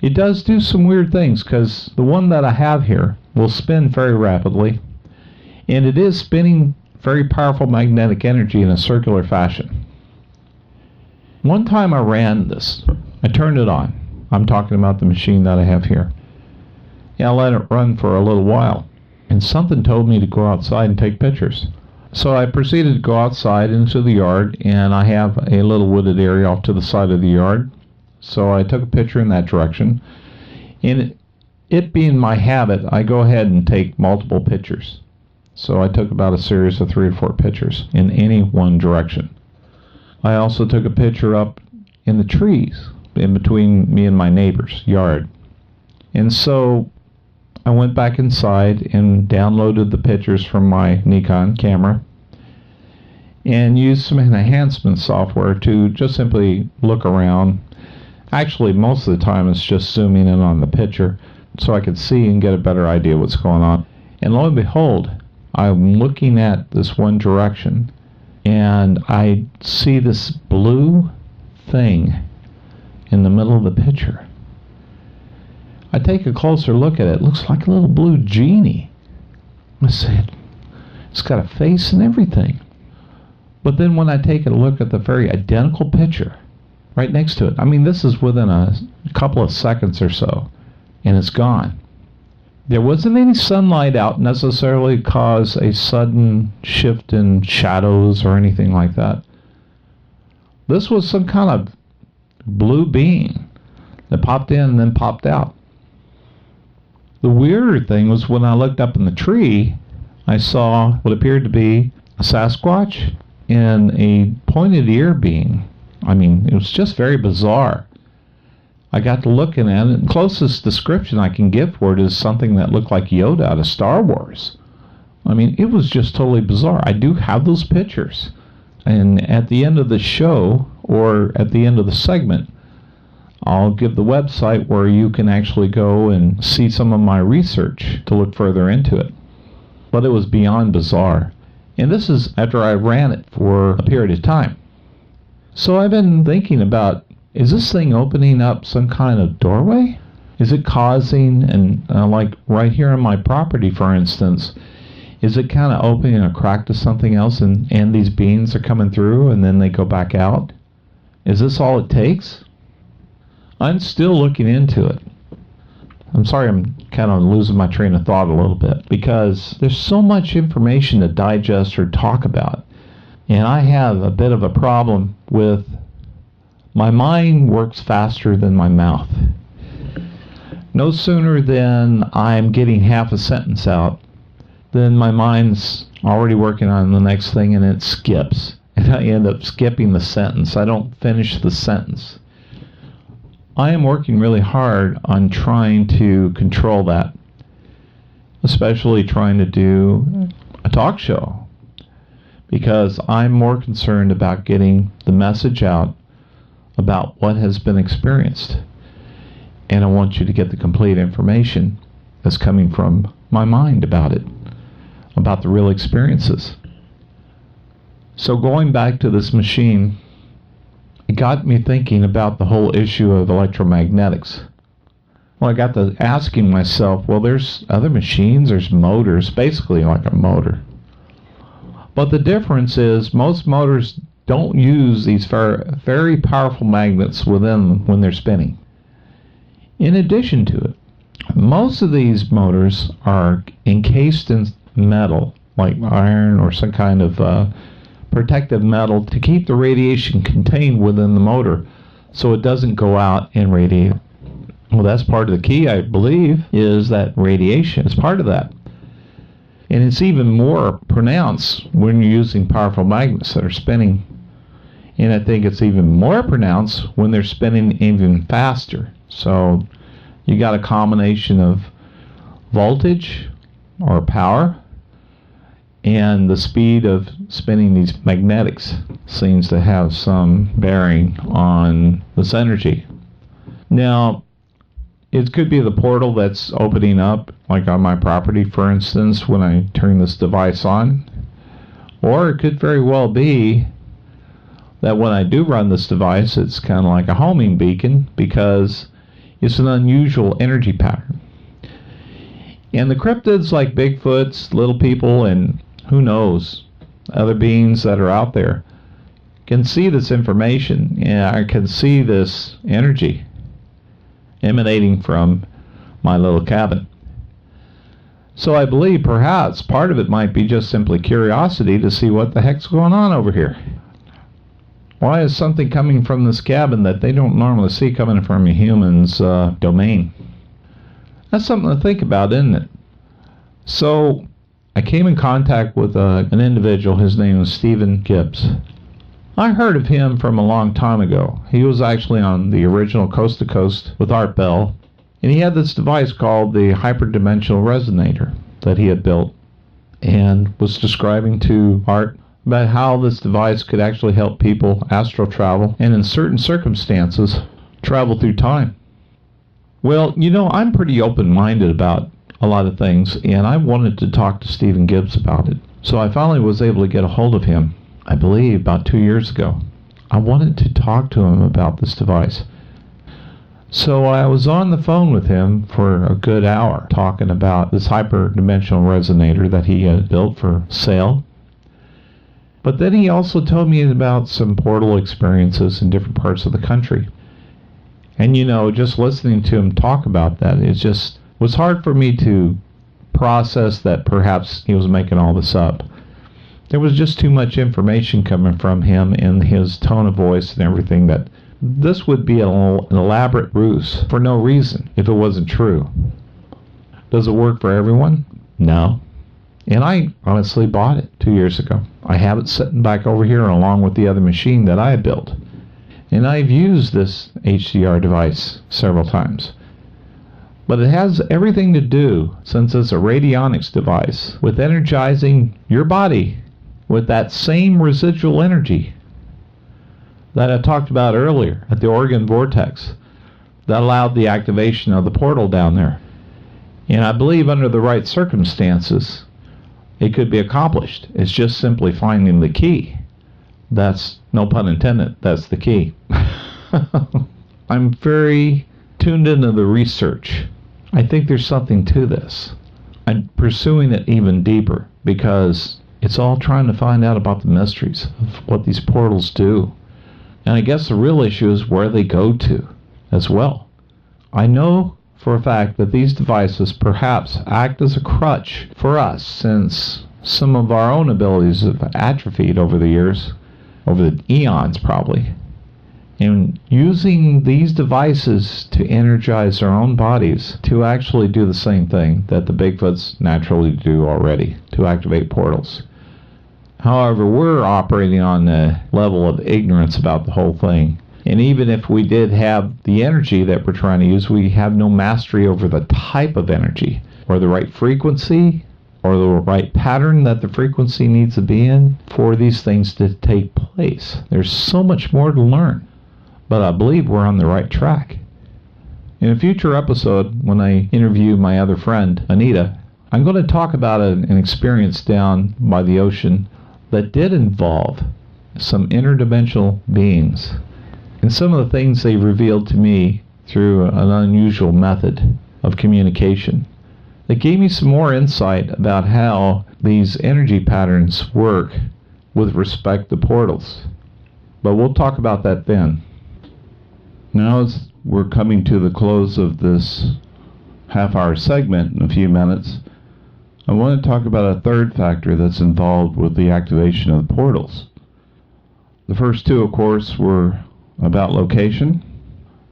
[SPEAKER 2] it does do some weird things, because the one that I have here will spin very rapidly, and it is spinning very powerful magnetic energy in a circular fashion. One time I ran this. I turned it on. I'm talking about the machine that I have here. Yeah, I let it run for a little while, and something told me to go outside and take pictures. So I proceeded to go outside into the yard, and I have a little wooded area off to the side of the yard. So I took a picture in that direction. And it being my habit, I go ahead and take multiple pictures. So I took about a series of 3 or 4 pictures in any one direction. I also took a picture up in the trees in between me and my neighbor's yard. And so I went back inside and downloaded the pictures from my Nikon camera and used some enhancement software to just simply look around. Actually, most of the time it's just zooming in on the picture so I could see and get a better idea what's going on. And lo and behold, I'm looking at this one direction and I see this blue thing in the middle of the picture. I take a closer look at it. It looks like a little blue genie. I said, it's got a face and everything. But then when I take a look at the very identical picture right next to it, I mean, this is within a couple of seconds or so, and it's gone. There wasn't any sunlight out necessarily to cause a sudden shift in shadows or anything like that. This was some kind of blue being that popped in and then popped out. The weirder thing was when I looked up in the tree, I saw what appeared to be a Sasquatch and a pointed ear being. I mean, it was just very bizarre. I got to looking at it, and the closest description I can give for it is something that looked like Yoda out of Star Wars. I mean, it was just totally bizarre. I do have those pictures. And at the end of the show, or at the end of the segment, I'll give the website where you can actually go and see some of my research to look further into it. But it was beyond bizarre. And this is after I ran it for a period of time. So I've been thinking about, is this thing opening up some kind of doorway? Is it causing, and like right here on my property, for instance, is it kind of opening a crack to something else, and these beings are coming through and then they go back out? Is this all it takes? I'm still looking into it. I'm sorry, I'm kind of losing my train of thought a little bit, because there's so much information to digest or talk about. And I have a bit of a problem with my mind works faster than my mouth. No sooner than I'm getting half a sentence out, then my mind's already working on the next thing, and it skips. And I end up skipping the sentence. I don't finish the sentence. I am working really hard on trying to control that, especially trying to do a talk show, because I'm more concerned about getting the message out about what has been experienced. And I want you to get the complete information that's coming from my mind about it, about the real experiences. So going back to this machine, it got me thinking about the whole issue of electromagnetics. Well, I got to asking myself, well, there's other machines, there's motors, basically like a motor. But the difference is most motors don't use these very powerful magnets within them when they're spinning. In addition to it, most of these motors are encased in metal, like iron or some kind of protective metal, to keep the radiation contained within the motor so it doesn't go out and radiate. Well, that's part of the key, I believe, is that radiation is part of that. And it's even more pronounced when you're using powerful magnets that are spinning. And I think it's even more pronounced when they're spinning even faster. So you got a combination of voltage or power, and the speed of spinning these magnetics seems to have some bearing on this energy. Now, it could be the portal that's opening up, like on my property, for instance, when I turn this device on. Or it could very well be that when I do run this device, it's kind of like a homing beacon, because it's an unusual energy pattern. And the cryptids like Bigfoots, little people, and who knows, other beings that are out there can see this information, and I can see this energy emanating from my little cabin. So I believe perhaps part of it might be just simply curiosity to see what the heck's going on over here. Why is something coming from this cabin that they don't normally see coming from a human's domain? That's something to think about, isn't it? So I came in contact with an individual. His name was Stephen Gibbs. I heard of him from a long time ago. He was actually on the original Coast to Coast with Art Bell, and he had this device called the Interdimensional resonator that he had built, and was describing to Art about how this device could actually help people astral travel, and in certain circumstances travel through time. Well, you know, I'm pretty open-minded about a lot of things, and I wanted to talk to Stephen Gibbs about it. So I finally was able to get a hold of him, I believe about 2 years ago. I wanted to talk to him about this device. So I was on the phone with him for a good hour talking about this hyperdimensional resonator that he had built for sale. But then he also told me about some portal experiences in different parts of the country. And you know, just listening to him talk about that, it just was hard for me to process that perhaps he was making all this up. There was just too much information coming from him and his tone of voice and everything that this would be an elaborate ruse for no reason if it wasn't true. Does it work for everyone? No. And I honestly bought it 2 years ago. I have it sitting back over here along with the other machine that I built. And I've used this HDR device several times. But it has everything to do, since it's a radionics device, with energizing your body with that same residual energy that I talked about earlier at the Oregon Vortex that allowed the activation of the portal down there. And I believe under the right circumstances, it could be accomplished. It's just simply finding the key. That's, no pun intended, that's the key. I'm very tuned into the research. I think there's something to this. I'm pursuing it even deeper because it's all trying to find out about the mysteries of what these portals do. And I guess the real issue is where they go to as well. I know for a fact that these devices perhaps act as a crutch for us, since some of our own abilities have atrophied over the years, over the eons probably. And using these devices to energize our own bodies to actually do the same thing that the Bigfoots naturally do already, to activate portals. However, we're operating on a level of ignorance about the whole thing. And even if we did have the energy that we're trying to use, we have no mastery over the type of energy, or the right frequency, or the right pattern that the frequency needs to be in for these things to take place. There's so much more to learn, but I believe we're on the right track. In a future episode, when I interview my other friend, Anita, I'm going to talk about an experience down by the ocean that did involve some interdimensional beings. And some of the things they revealed to me through an unusual method of communication. It gave me some more insight about how these energy patterns work with respect to portals. But we'll talk about that then. Now as we're coming to the close of this half-hour segment in a few minutes, I want to talk about a third factor that's involved with the activation of the portals. The first two, of course, were about location,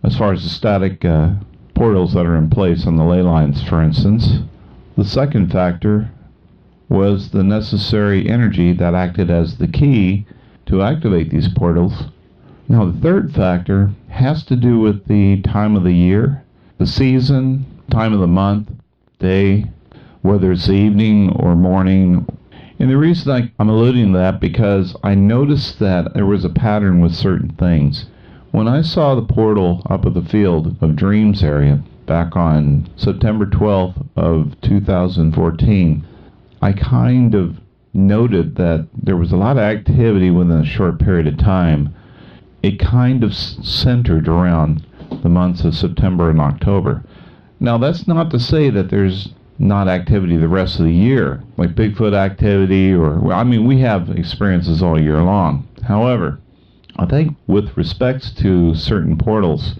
[SPEAKER 2] as far as the static portals that are in place on the ley lines, for instance. The second factor was the necessary energy that acted as the key to activate these portals. Now, the third factor has to do with the time of the year, the season, time of the month, day, whether it's the evening or morning. And the reason I'm alluding to that because I noticed that there was a pattern with certain things. When I saw the portal up at the Field of Dreams area back on September 12th of 2014, I kind of noted that there was a lot of activity within a short period of time. It kind of centered around the months of September and October. Now, that's not to say that there's not activity the rest of the year, like Bigfoot activity, we have experiences all year long. However, I think with respects to certain portals,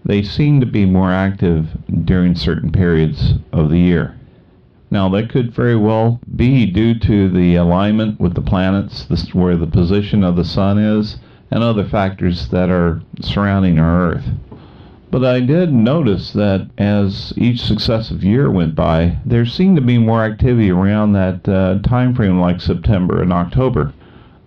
[SPEAKER 2] they seem to be more active during certain periods of the year. Now, that could very well be due to the alignment with the planets, where the position of the sun is, and other factors that are surrounding our Earth. But I did notice that as each successive year went by, there seemed to be more activity around that time frame, like September and October.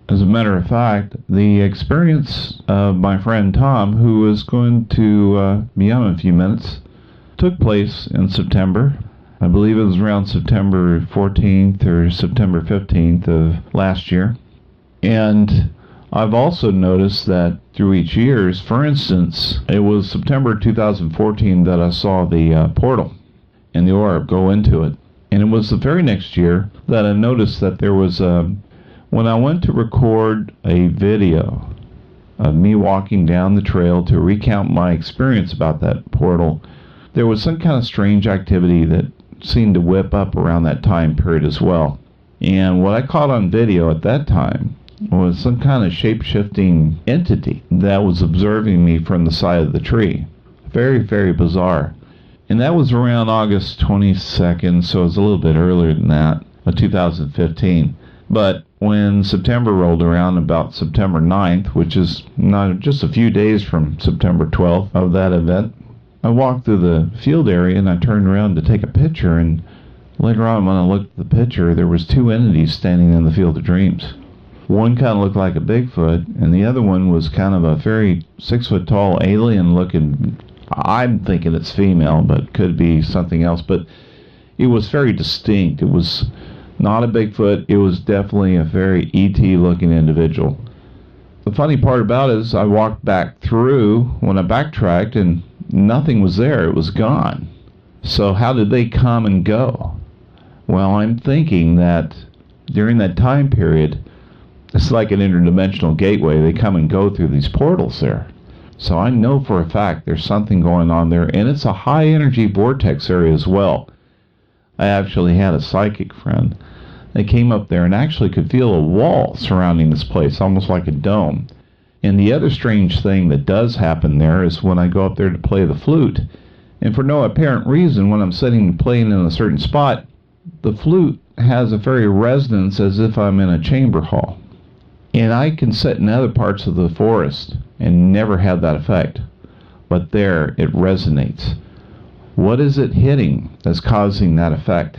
[SPEAKER 2] As a matter of fact, the experience of my friend Tom, who is going to be on in a few minutes, took place in September. I believe it was around September 14th or September 15th of last year. And I've also noticed that through each years, for instance, it was September 2014 that I saw the portal and the orb go into it. And it was the very next year that I noticed that there was when I went to record a video of me walking down the trail to recount my experience about that portal, there was some kind of strange activity that seemed to whip up around that time period as well. And what I caught on video at that time was some kind of shape-shifting entity that was observing me from the side of the tree. Very, very bizarre. And that was around August 22nd, so it was a little bit earlier than that, of 2015. But when September rolled around, about September 9th, which is not just a few days from September 12th of that event, I walked through the field area and I turned around to take a picture, and Later on, when I looked at the picture, there was two entities standing in the field of dreams. One kind of looked like a Bigfoot, and the other one was kind of a very 6-foot-tall alien-looking. I'm thinking it's female, but could be something else. But it was very distinct. It was not a Bigfoot. It was definitely a very ET-looking individual. The funny part about it is I walked back through when I backtracked, and nothing was there. It was gone. So how did they come and go? Well, I'm thinking that during that time period, it's like an interdimensional gateway. They come and go through these portals there. So I know for a fact there's something going on there, and it's a high-energy vortex area as well. I actually had a psychic friend that came up there and actually could feel a wall surrounding this place, almost like a dome. And the other strange thing that does happen there is when I go up there to play the flute, and for no apparent reason, when I'm sitting and playing in a certain spot, the flute has a very resonance as if I'm in a chamber hall. And I can sit in other parts of the forest and never have that effect. But there, it resonates. What is it hitting that's causing that effect?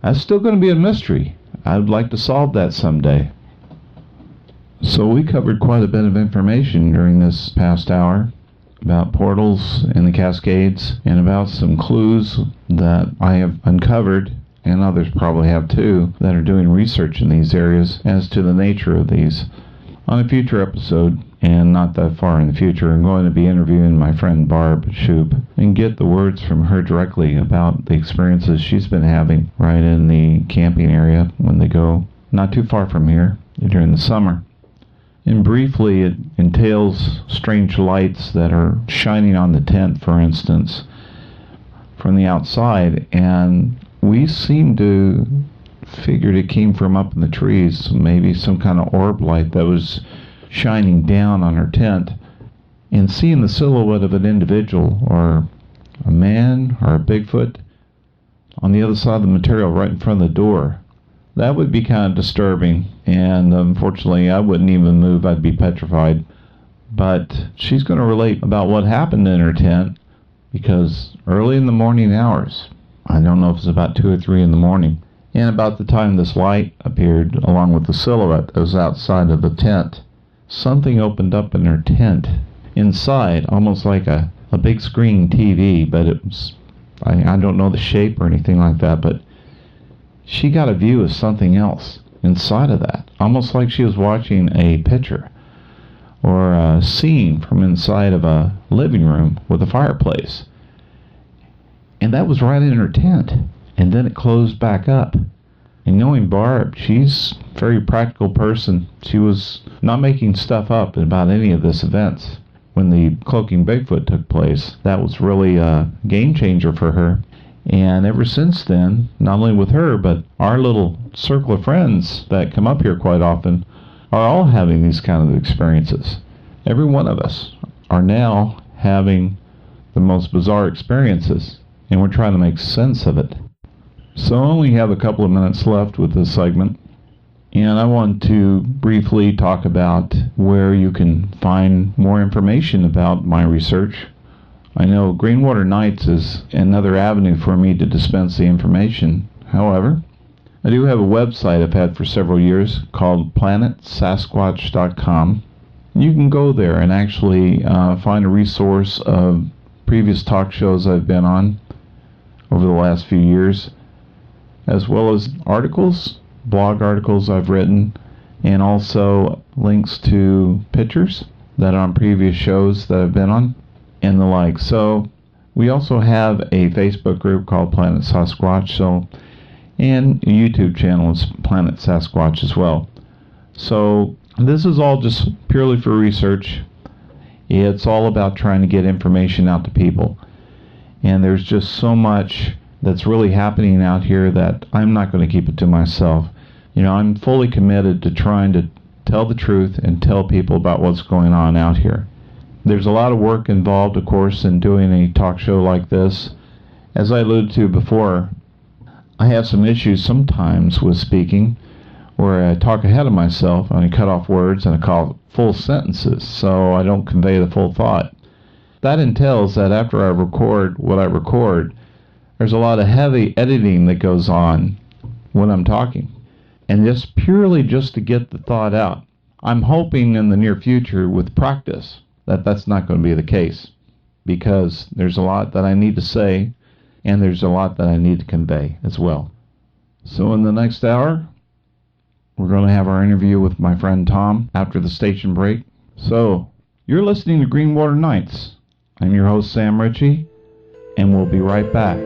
[SPEAKER 2] That's still going to be a mystery. I'd like to solve that someday. So we covered quite a bit of information during this past hour about portals in the Cascades and about some clues that I have uncovered, and others probably have too, that are doing research in these areas as to the nature of these. On a future episode, and not that far in the future, I'm going to be interviewing my friend Barb Shoup and get the words from her directly about the experiences she's been having right in the camping area when they go not too far from here during the summer. And briefly, it entails strange lights that are shining on the tent, for instance, from the outside, and we seem to figured it came from up in the trees, maybe some kind of orb light that was shining down on her tent, and seeing the silhouette of an individual or a man or a Bigfoot on the other side of the material right in front of the door. That would be kind of disturbing, and unfortunately I wouldn't even move. I'd be petrified. But she's going to relate about what happened in her tent, because early in the morning hours, I don't know if it's about 2 or 3 in the morning, and about the time this light appeared along with the silhouette that was outside of the tent, something opened up in her tent inside, almost like a big screen TV, but it was, I don't know the shape or anything like that, but she got a view of something else inside of that, almost like she was watching a picture or a scene from inside of a living room with a fireplace. And that was right in her tent. And then it closed back up. And knowing Barb, she's a very practical person. She was not making stuff up about any of this events. When the Cloaking Bigfoot took place, that was really a game changer for her. And ever since then, not only with her, but our little circle of friends that come up here quite often are all having these kind of experiences. Every one of us are now having the most bizarre experiences, and we're trying to make sense of it. So I only have a couple of minutes left with this segment, and I want to briefly talk about where you can find more information about my research. I know Greenwater Nightz is another avenue for me to dispense the information. However, I do have a website I've had for several years called planetsasquatch.com. You can go there and actually find a resource of previous talk shows I've been on over the last few years, as well as articles, blog articles I've written, and also links to pictures that are on previous shows that I've been on, and the like. So we also have a Facebook group called Planet Sasquatch, and a YouTube channel is Planet Sasquatch as well. So this is all just purely for research. It's all about trying to get information out to people. And there's just so much that's really happening out here that I'm not going to keep it to myself. You know, I'm fully committed to trying to tell the truth and tell people about what's going on out here. There's a lot of work involved, of course, in doing a talk show like this. As I alluded to before, I have some issues sometimes with speaking, where I talk ahead of myself and I cut off words and I call full sentences, so I don't convey the full thought. That entails that after I record what I record, there's a lot of heavy editing that goes on when I'm talking. And just purely just to get the thought out. I'm hoping in the near future with practice that that's not going to be the case, because there's a lot that I need to say and there's a lot that I need to convey as well. So in the next hour, we're going to have our interview with my friend Tom after the station break. So, you're listening to Greenwater Nightz. I'm your host, Sam Ritchie, and we'll be right back.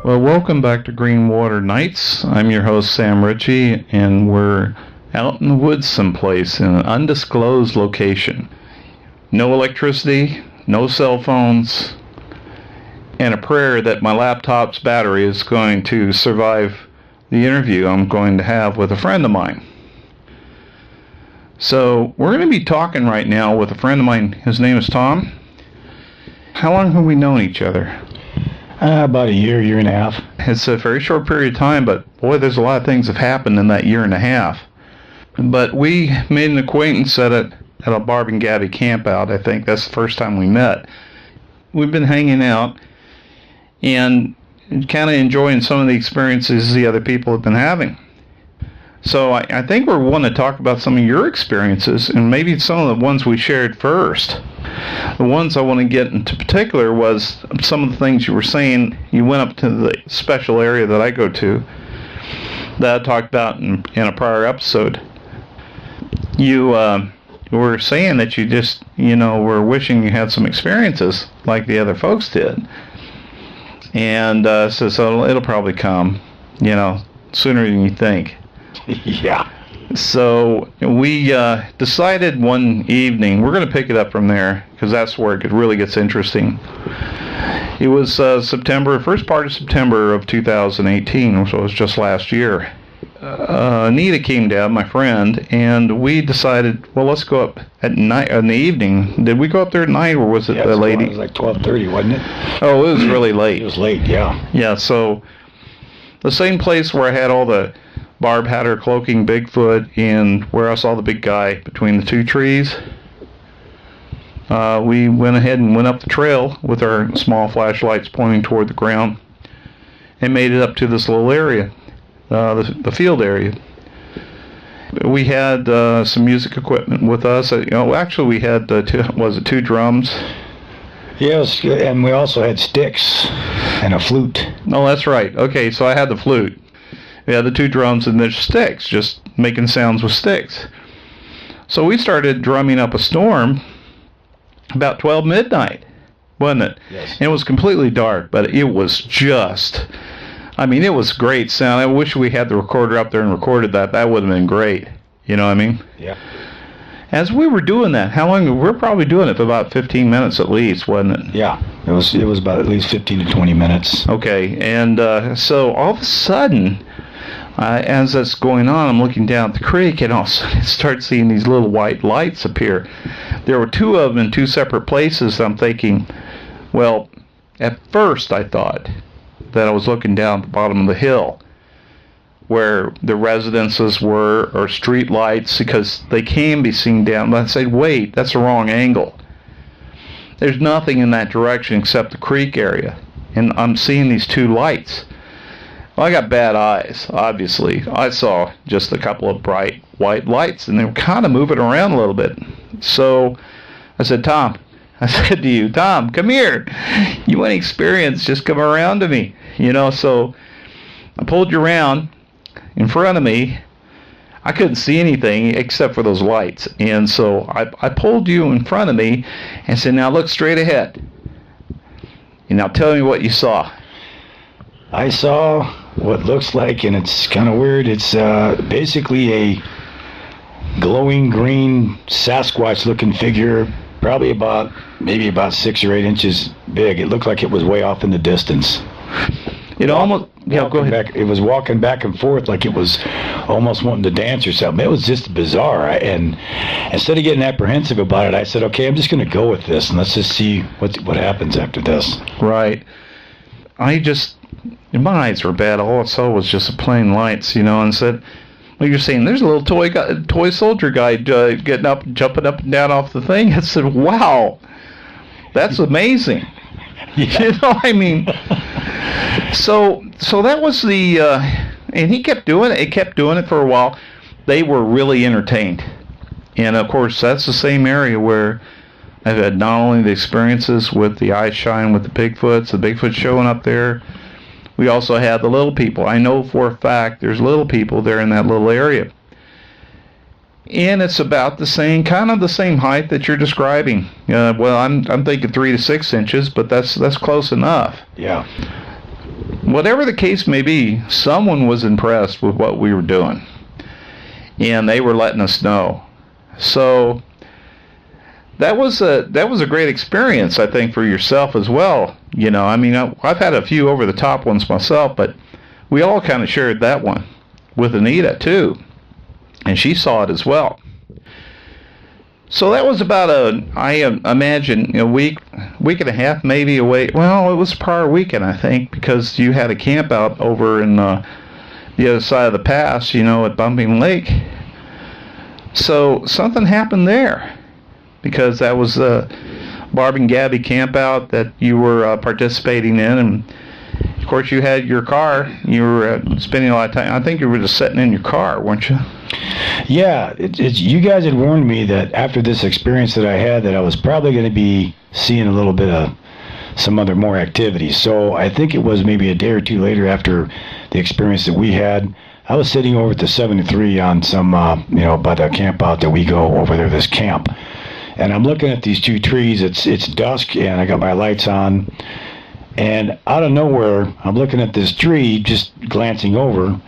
[SPEAKER 2] Well, welcome back to Greenwater Nightz. I'm your host, Sam Ritchie, and we're out in the woods someplace in an undisclosed location. No electricity, no cell phones, and a prayer that my laptop's battery is going to survive the interview I'm going to have with a friend of mine. So, we're going to be talking right now with a friend of mine. His name is Tom. How long have we known each other?
[SPEAKER 3] About a year and a half.
[SPEAKER 2] It's a very short period of time, but boy, there's a lot of things have happened in that year and a half. But we made an acquaintance at a Barb and Gabby camp out. I think that's the first time we met. We've been hanging out and kind of enjoying some of the experiences the other people have been having. So I think we want to talk about some of your experiences and maybe some of the ones we shared first. The ones I want to get into particular was some of the things you were saying. You went up to the special area that I go to that I talked about in a prior episode. You were saying that you just, were wishing you had some experiences like the other folks did. And so it'll probably come, sooner than you think.
[SPEAKER 3] Yeah.
[SPEAKER 2] So we decided one evening, we're going to pick it up from there, because that's where it really gets interesting. It was first part of September of 2018, so it was just last year. Anita came down, my friend, and we decided, well, let's go up at night, in the evening. Did we go up there at night, or was it the lady?
[SPEAKER 3] It was like 12:30, wasn't it?
[SPEAKER 2] Oh, it was really late.
[SPEAKER 3] It was late, yeah.
[SPEAKER 2] Yeah, so the same place where I had all the Barb had her cloaking Bigfoot, and where I saw the big guy between the two trees. We went ahead and went up the trail with our small flashlights pointing toward the ground and made it up to this little area, the field area. We had some music equipment with us. Actually we had two drums?
[SPEAKER 3] Yes, and we also had sticks and a flute.
[SPEAKER 2] Oh, that's right. Okay, so I had the flute. We had the two drums and the sticks, just making sounds with sticks. So we started drumming up a storm about 12 midnight, wasn't it?
[SPEAKER 3] Yes.
[SPEAKER 2] And it was completely dark, but it was just, it was great sound. I wish we had the recorder up there and recorded that. That would have been great. You know what I mean?
[SPEAKER 3] Yeah.
[SPEAKER 2] As we were doing that, how long? We were probably doing it for about 15 minutes at least, wasn't it?
[SPEAKER 3] Yeah. It was about at least 15 to 20 minutes.
[SPEAKER 2] Okay, and so all of a sudden, as that's going on, I'm looking down at the creek, and all of a sudden I start seeing these little white lights appear. There were two of them in two separate places. I'm thinking, well, at first I thought that I was looking down at the bottom of the hill where the residences were, or street lights, because they can be seen down. But I said, wait, that's the wrong angle. There's nothing in that direction except the creek area, and I'm seeing these two lights. Well, I got bad eyes, obviously. I saw just a couple of bright white lights, and they were kind of moving around a little bit. So I said, Tom, come here. You want experience, just come around to me. So I pulled you around in front of me. I couldn't see anything except for those lights. And so I pulled you in front of me and said, now look straight ahead. And now tell me what you saw.
[SPEAKER 3] I saw what looks like, and it's kind of weird, it's basically a glowing green Sasquatch-looking figure, probably maybe about 6 or 8 inches big. It looked like it was way off in the distance.
[SPEAKER 2] It almost, yeah, go ahead.
[SPEAKER 3] It was walking back and forth like it was almost wanting to dance or something. It was just bizarre. And instead of getting apprehensive about it, I said, okay, I'm just going to go with this, and let's just see what happens after this.
[SPEAKER 2] Right. My eyes were bad. All I saw was just plain lights, and said, well, you're saying there's a little toy soldier guy getting up, jumping up and down off the thing. I said, wow, that's amazing. Yeah. So that was the, and he kept doing it. He kept doing it for a while. They were really entertained. And, of course, that's the same area where I've had not only the experiences with the eye shine with the Bigfoot showing up there. We also had the little people. I know for a fact there's little people there in that little area. And it's about the same height that you're describing. Well, I'm thinking 3 to 6 inches, but that's close enough.
[SPEAKER 3] Yeah.
[SPEAKER 2] Whatever the case may be, someone was impressed with what we were doing, and they were letting us know. So that was a great experience, I think, for yourself as well. I've had a few over the top ones myself, but we all kind of shared that one with Anita too. And she saw it as well. So that was about I imagine, a week and a half maybe away. Well, it was a prior weekend, I think, because you had a camp out over in the other side of the pass, at Bumping Lake. So something happened there, because that was the Barb and Gabby camp out that you were participating in. And of course, you had your car. You were spending a lot of time. I think you were just sitting in your car, weren't you?
[SPEAKER 3] Yeah, you guys had warned me that after this experience that I had, that I was probably going to be seeing a little bit of some more activities. So I think it was maybe a day or two later after the experience that we had, I was sitting over at the 73 on some, by the camp out that we go over there, this camp. And I'm looking at these 2 trees. It's dusk, and I got my lights on. And out of nowhere, I'm looking at this tree, just glancing over,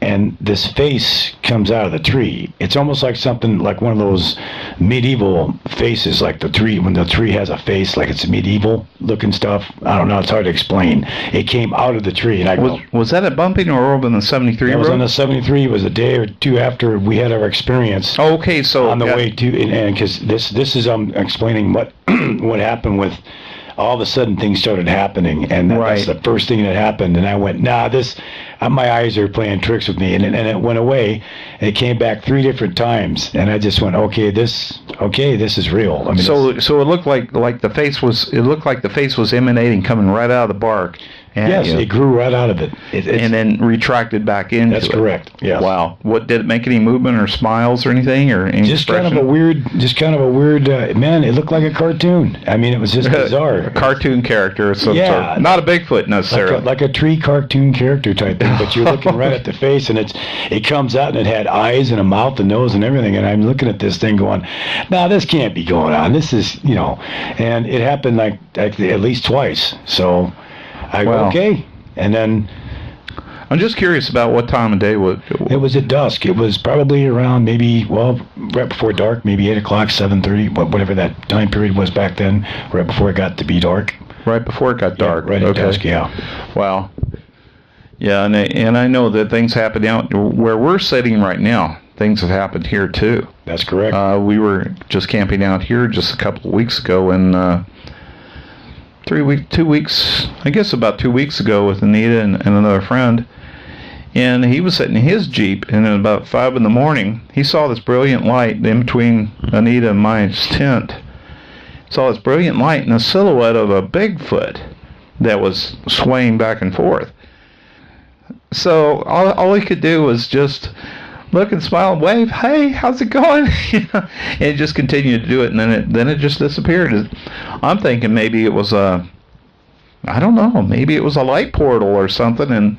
[SPEAKER 3] and this face comes out of the tree. It's almost like something like one of those medieval faces, like the tree, when the tree has a face, like it's medieval looking stuff. I don't know, it's hard to explain. It came out of the tree, and I go,
[SPEAKER 2] was that at Bumping or over in the 73 road?
[SPEAKER 3] It was on the 73. It was a day or two after we had our experience.
[SPEAKER 2] Oh, okay, so
[SPEAKER 3] on the way to, and because this is explaining what what happened with. All of a sudden, things started happening, and that's the first thing that happened. And I went, nah, my eyes are playing tricks with me, and it went away. And it came back 3 different times, and I just went, okay, this is real. I mean,
[SPEAKER 2] so it looked like the face was. It looked like the face was emanating, coming right out of the bark. And,
[SPEAKER 3] yes, it grew right out of it.
[SPEAKER 2] And then retracted back into it.
[SPEAKER 3] That's correct. Yes.
[SPEAKER 2] Wow. What did it make any movement or smiles or anything or any
[SPEAKER 3] just kind of a weird. Man, it looked like a cartoon. I mean, it was just bizarre.
[SPEAKER 2] A cartoon character of some sort. Not a Bigfoot necessarily.
[SPEAKER 3] Like a tree cartoon character type thing. But you're looking right at the face, and it comes out, and it had eyes and a mouth and nose and everything. And I'm looking at this thing, going, "No, this can't be going on. This is, And it happened like at least twice. So. I go, okay. And then
[SPEAKER 2] I'm just curious about what time of day
[SPEAKER 3] it was at dusk. It was probably around right before dark, maybe 8 o'clock, 7:30, whatever that time period was back then, right before it got to be dark.
[SPEAKER 2] Right before it got dark.
[SPEAKER 3] Yeah, right at dusk, yeah.
[SPEAKER 2] Wow. Yeah, and I know that things happen out where we're sitting right now. Things have happened here too.
[SPEAKER 3] That's correct.
[SPEAKER 2] We were just camping out here just a couple of weeks ago, and 2 weeks, I guess about 2 weeks ago with Anita and another friend, and he was sitting in his Jeep, and at about 5 in the morning, he saw this brilliant light in between Anita and my tent. Saw this brilliant light and a silhouette of a Bigfoot that was swaying back and forth. So all he could do was just look and smile and wave, hey, how's it going? And it just continued to do it, and then it just disappeared. I'm thinking maybe it was maybe it was a light portal or something, and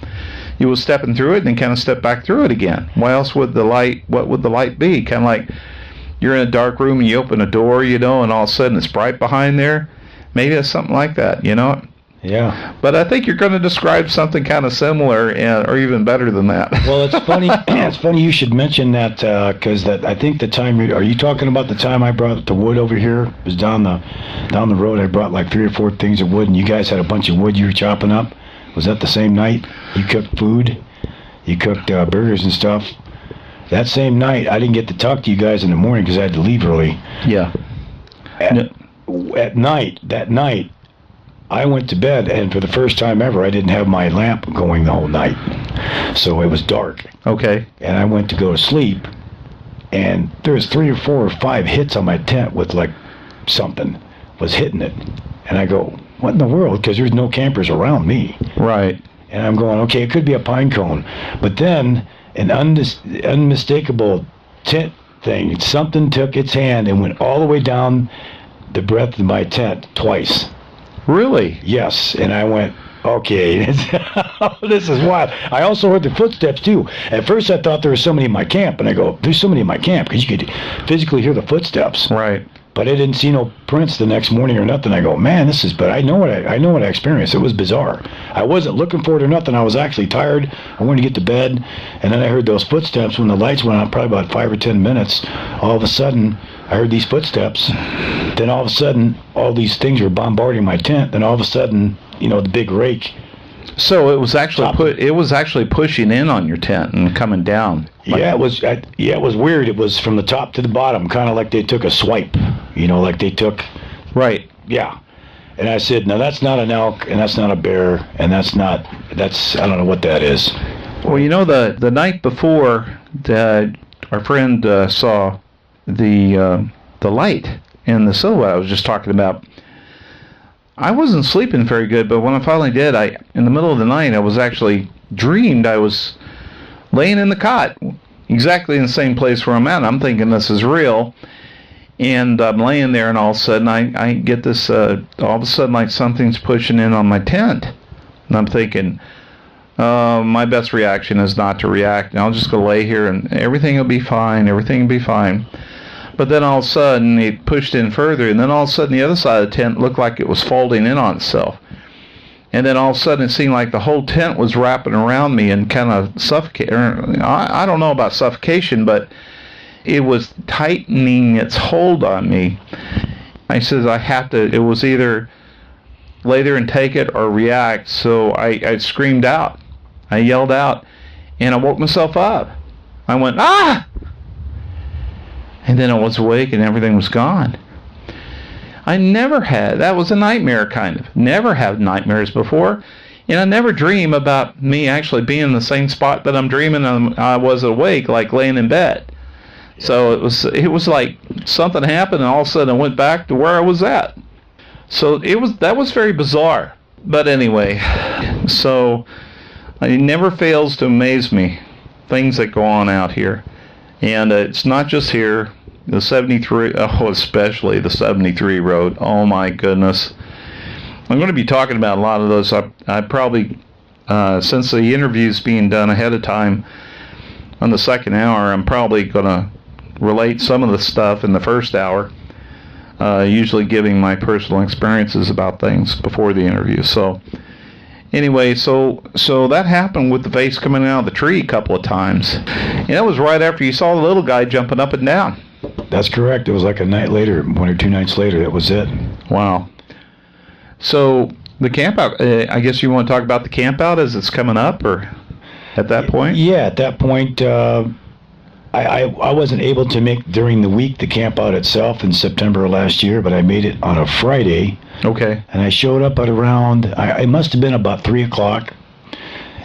[SPEAKER 2] you was stepping through it and then kind of step back through it again. What else would the light, what would the light be? Kind of like you're in a dark room and you open a door, you know, and all of a sudden it's bright behind there. Maybe it's something like that, you know?
[SPEAKER 3] Yeah.
[SPEAKER 2] But I think you're going to describe something kind of similar or even better than that.
[SPEAKER 3] Well, it's funny. It's funny you should mention that because I think the time are you talking about the time I brought the wood over here? It was down the road. I brought like 3 or 4 things of wood, and you guys had a bunch of wood you were chopping up. Was that the same night? You cooked food. You cooked burgers and stuff. That same night, I didn't get to talk to you guys in the morning because I had to leave early.
[SPEAKER 2] Yeah.
[SPEAKER 3] That night, I went to bed, and for the first time ever, I didn't have my lamp going the whole night. So it was dark.
[SPEAKER 2] Okay.
[SPEAKER 3] And I went to go to sleep, and there was 3 or 4 or 5 hits on my tent with like something was hitting it. And I go, what in the world? Because there's no campers around me.
[SPEAKER 2] Right.
[SPEAKER 3] And I'm going, okay, it could be a pine cone. But then an unmistakable tent thing, something took its hand and went all the way down the breadth of my tent twice.
[SPEAKER 2] Really?
[SPEAKER 3] Yes. And I went, okay, this is wild. I also heard the footsteps too. At first I thought there was somebody in my camp, and I go, there's somebody in my camp, because you could physically hear the footsteps.
[SPEAKER 2] Right.
[SPEAKER 3] But I didn't see no prints the next morning or nothing. I go, man, but I know what I experienced. It was bizarre. I wasn't looking for it or nothing. I was actually tired. I wanted to get to bed, and then I heard those footsteps when the lights went on, probably about 5 or 10 minutes. All of a sudden, I heard these footsteps. Then all of a sudden, all these things were bombarding my tent. Then all of a sudden, you know, the big rake.
[SPEAKER 2] So it was actually pushing in on your tent and coming down.
[SPEAKER 3] Yeah, it was weird. It was from the top to the bottom, kind of like they took a swipe. You know, like they took.
[SPEAKER 2] Right.
[SPEAKER 3] Yeah. And I said, no, that's not an elk, and that's not a bear, and that's I don't know what that is.
[SPEAKER 2] Well, you know, the night before, our friend saw the light in the silhouette I was just talking about. I wasn't sleeping very good, but when I finally did, in the middle of the night, I was actually dreamed I was laying in the cot, exactly in the same place where I'm at. I'm thinking this is real, and I'm laying there, and all of a sudden I get this, all of a sudden like something's pushing in on my tent, and I'm thinking, my best reaction is not to react, and I'll just go lay here, and everything will be fine, But then all of a sudden, it pushed in further, and then all of a sudden, the other side of the tent looked like it was folding in on itself. And then all of a sudden, it seemed like the whole tent was wrapping around me and kind of suffocating. I don't know about suffocation, but it was tightening its hold on me. I said, it was either lay there and take it or react. So I screamed out. I yelled out, and I woke myself up. I went, ah! And then I was awake and everything was gone. That was a nightmare kind of. Never had nightmares before. And I never dream about me actually being in the same spot that I'm dreaming I was awake, like laying in bed. So it was like something happened and all of a sudden I went back to where I was at. So that was very bizarre. But anyway, so it never fails to amaze me, things that go on out here. And it's not just here, the 73, especially the 73 road. Oh my goodness. I'm going to be talking about a lot of those. I probably, since the interview's being done ahead of time on the second hour, I'm probably going to relate some of the stuff in the first hour, usually giving my personal experiences about things before the interview. So anyway, so that happened with the vase coming out of the tree a couple of times. And that was right after you saw the little guy jumping up and down.
[SPEAKER 3] That's correct. It was like a night later, 1 or 2 nights later, that was it. Wow.
[SPEAKER 2] So the camp out, I guess you want to talk about the camp out as it's coming up, or at that point?
[SPEAKER 3] Yeah, at that point, I wasn't able to make during the week the camp out itself in September of last year, but I made it on a Friday.
[SPEAKER 2] Okay.
[SPEAKER 3] And I showed up at around, it must have been about 3 o'clock.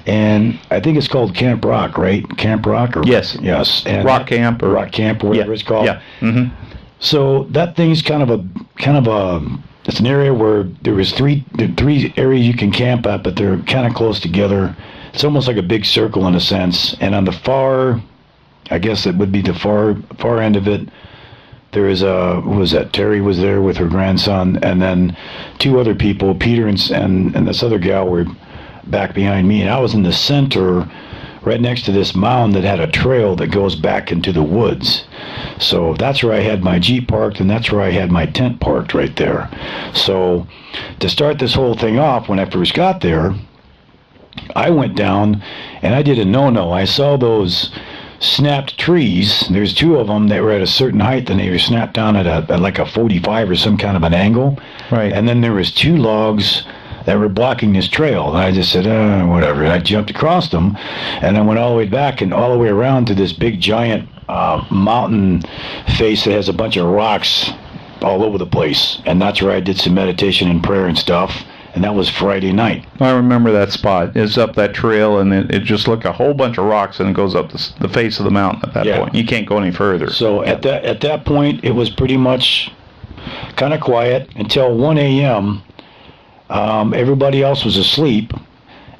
[SPEAKER 3] And I think it's called Camp Rock, right? Camp Rock?
[SPEAKER 2] Yes.
[SPEAKER 3] Yes. And
[SPEAKER 2] Rock Camp. Or
[SPEAKER 3] Rock Camp, or whatever it's called.
[SPEAKER 2] Yeah. Mm-hmm.
[SPEAKER 3] So that thing's kind of a, it's an area where there was three areas you can camp at, but they're kind of close together. It's almost like a big circle in a sense. And on the far, I guess it would be the far end of it, there is Terry was there with her grandson, and then 2 other people, Peter and this other gal, were back behind me, and I was in the center, right next to this mound that had a trail that goes back into the woods. So that's where I had my Jeep parked, and that's where I had my tent parked right there. So to start this whole thing off, when I first got there, I went down and I did a no-no. I saw those snapped trees. There's 2 of them that were at a certain height, and they were snapped down at like a 45 or some kind of an angle.
[SPEAKER 2] Right.
[SPEAKER 3] And then there was 2 logs that were blocking this trail. And I just said, whatever. And I jumped across them, and I went all the way back and all the way around to this big giant mountain face that has a bunch of rocks all over the place. And that's where I did some meditation and prayer and stuff. And that was Friday night.
[SPEAKER 2] I remember that spot. It's up that trail, and it just looked a whole bunch of rocks, and it goes up the face of the mountain at that point. You can't go any further.
[SPEAKER 3] So at that point, it was pretty much kind of quiet until 1 a.m. Everybody else was asleep,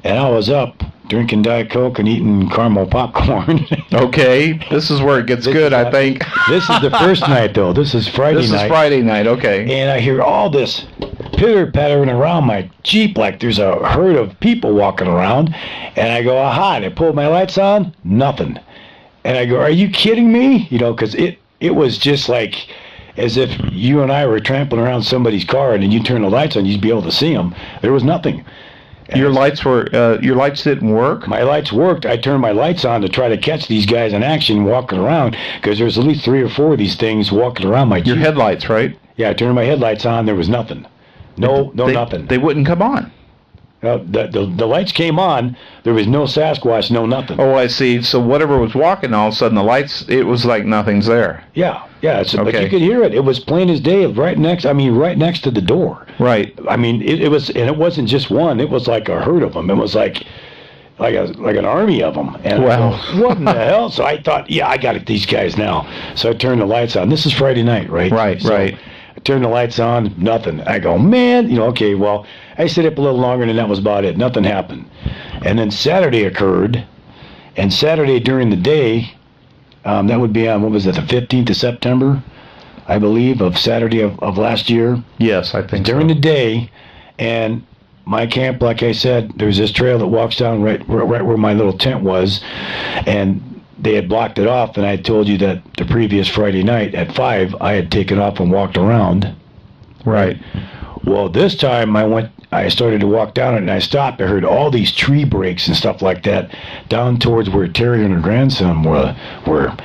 [SPEAKER 3] and I was up drinking Diet Coke and eating caramel popcorn.
[SPEAKER 2] Okay, this is where it gets good, I think.
[SPEAKER 3] This is the first night, though. This is Friday night.
[SPEAKER 2] This is Friday night, okay.
[SPEAKER 3] And I hear all this pitter-pattering around my Jeep like there's a herd of people walking around. And I go, aha, and I pull my lights on, nothing. And I go, are you kidding me? You know, because it was just like as if you and I were trampling around somebody's car, and then you turn the lights on, you'd be able to see them. There was nothing.
[SPEAKER 2] Your lights didn't work?
[SPEAKER 3] My lights worked. I turned my lights on to try to catch these guys in action walking around, because there's at least 3 or 4 of these things walking around my Jeep.
[SPEAKER 2] Your headlights, right?
[SPEAKER 3] Yeah, I turned my headlights on. There was nothing. Nothing.
[SPEAKER 2] They wouldn't come on.
[SPEAKER 3] The lights came on. There was no Sasquatch, no nothing.
[SPEAKER 2] Oh, I see. So whatever was walking, all of a sudden the lights, it was like nothing's there.
[SPEAKER 3] Yeah.
[SPEAKER 2] Okay.
[SPEAKER 3] But you could hear it. It was plain as day, right next to the door.
[SPEAKER 2] Right.
[SPEAKER 3] I mean, it was, and it wasn't just one. It was like a herd of them. It was like an army of them. And
[SPEAKER 2] wow.
[SPEAKER 3] I go, what in the hell? So I thought, I got these guys now. So I turned the lights on. This is Friday night, right?
[SPEAKER 2] Right.
[SPEAKER 3] I turned the lights on, nothing. I go, man, okay, well, I stayed up a little longer, and that was about it. Nothing happened. And then Saturday occurred, and Saturday during the day, that would be on, what was it, the 15th of September, I believe, of Saturday of last year?
[SPEAKER 2] Yes, I think
[SPEAKER 3] during the day, and my camp, like I said, there's this trail that walks down right where my little tent was, and they had blocked it off, and I had told you that the previous Friday night at 5, I had taken off and walked around.
[SPEAKER 2] Right.
[SPEAKER 3] Well, this time I started to walk down it, and I stopped. I heard all these tree breaks and stuff like that down towards where Terry and her grandson were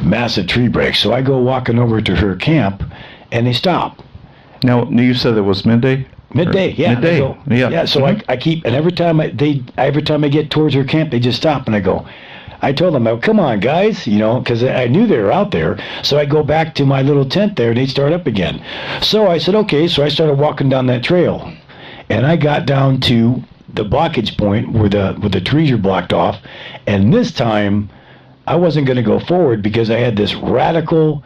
[SPEAKER 3] massive tree breaks. So I go walking over to her camp, and they stop.
[SPEAKER 2] Now, you said it was midday?
[SPEAKER 3] Midday, yeah.
[SPEAKER 2] Midday,
[SPEAKER 3] yeah. So I keep, and every time I get towards her camp, they just stop, and I told them, come on, guys, because I knew they were out there. So I go back to my little tent there, and they start up again. So I said, okay. So I started walking down that trail, and I got down to the blockage point where the trees are blocked off. And this time, I wasn't going to go forward because I had this radical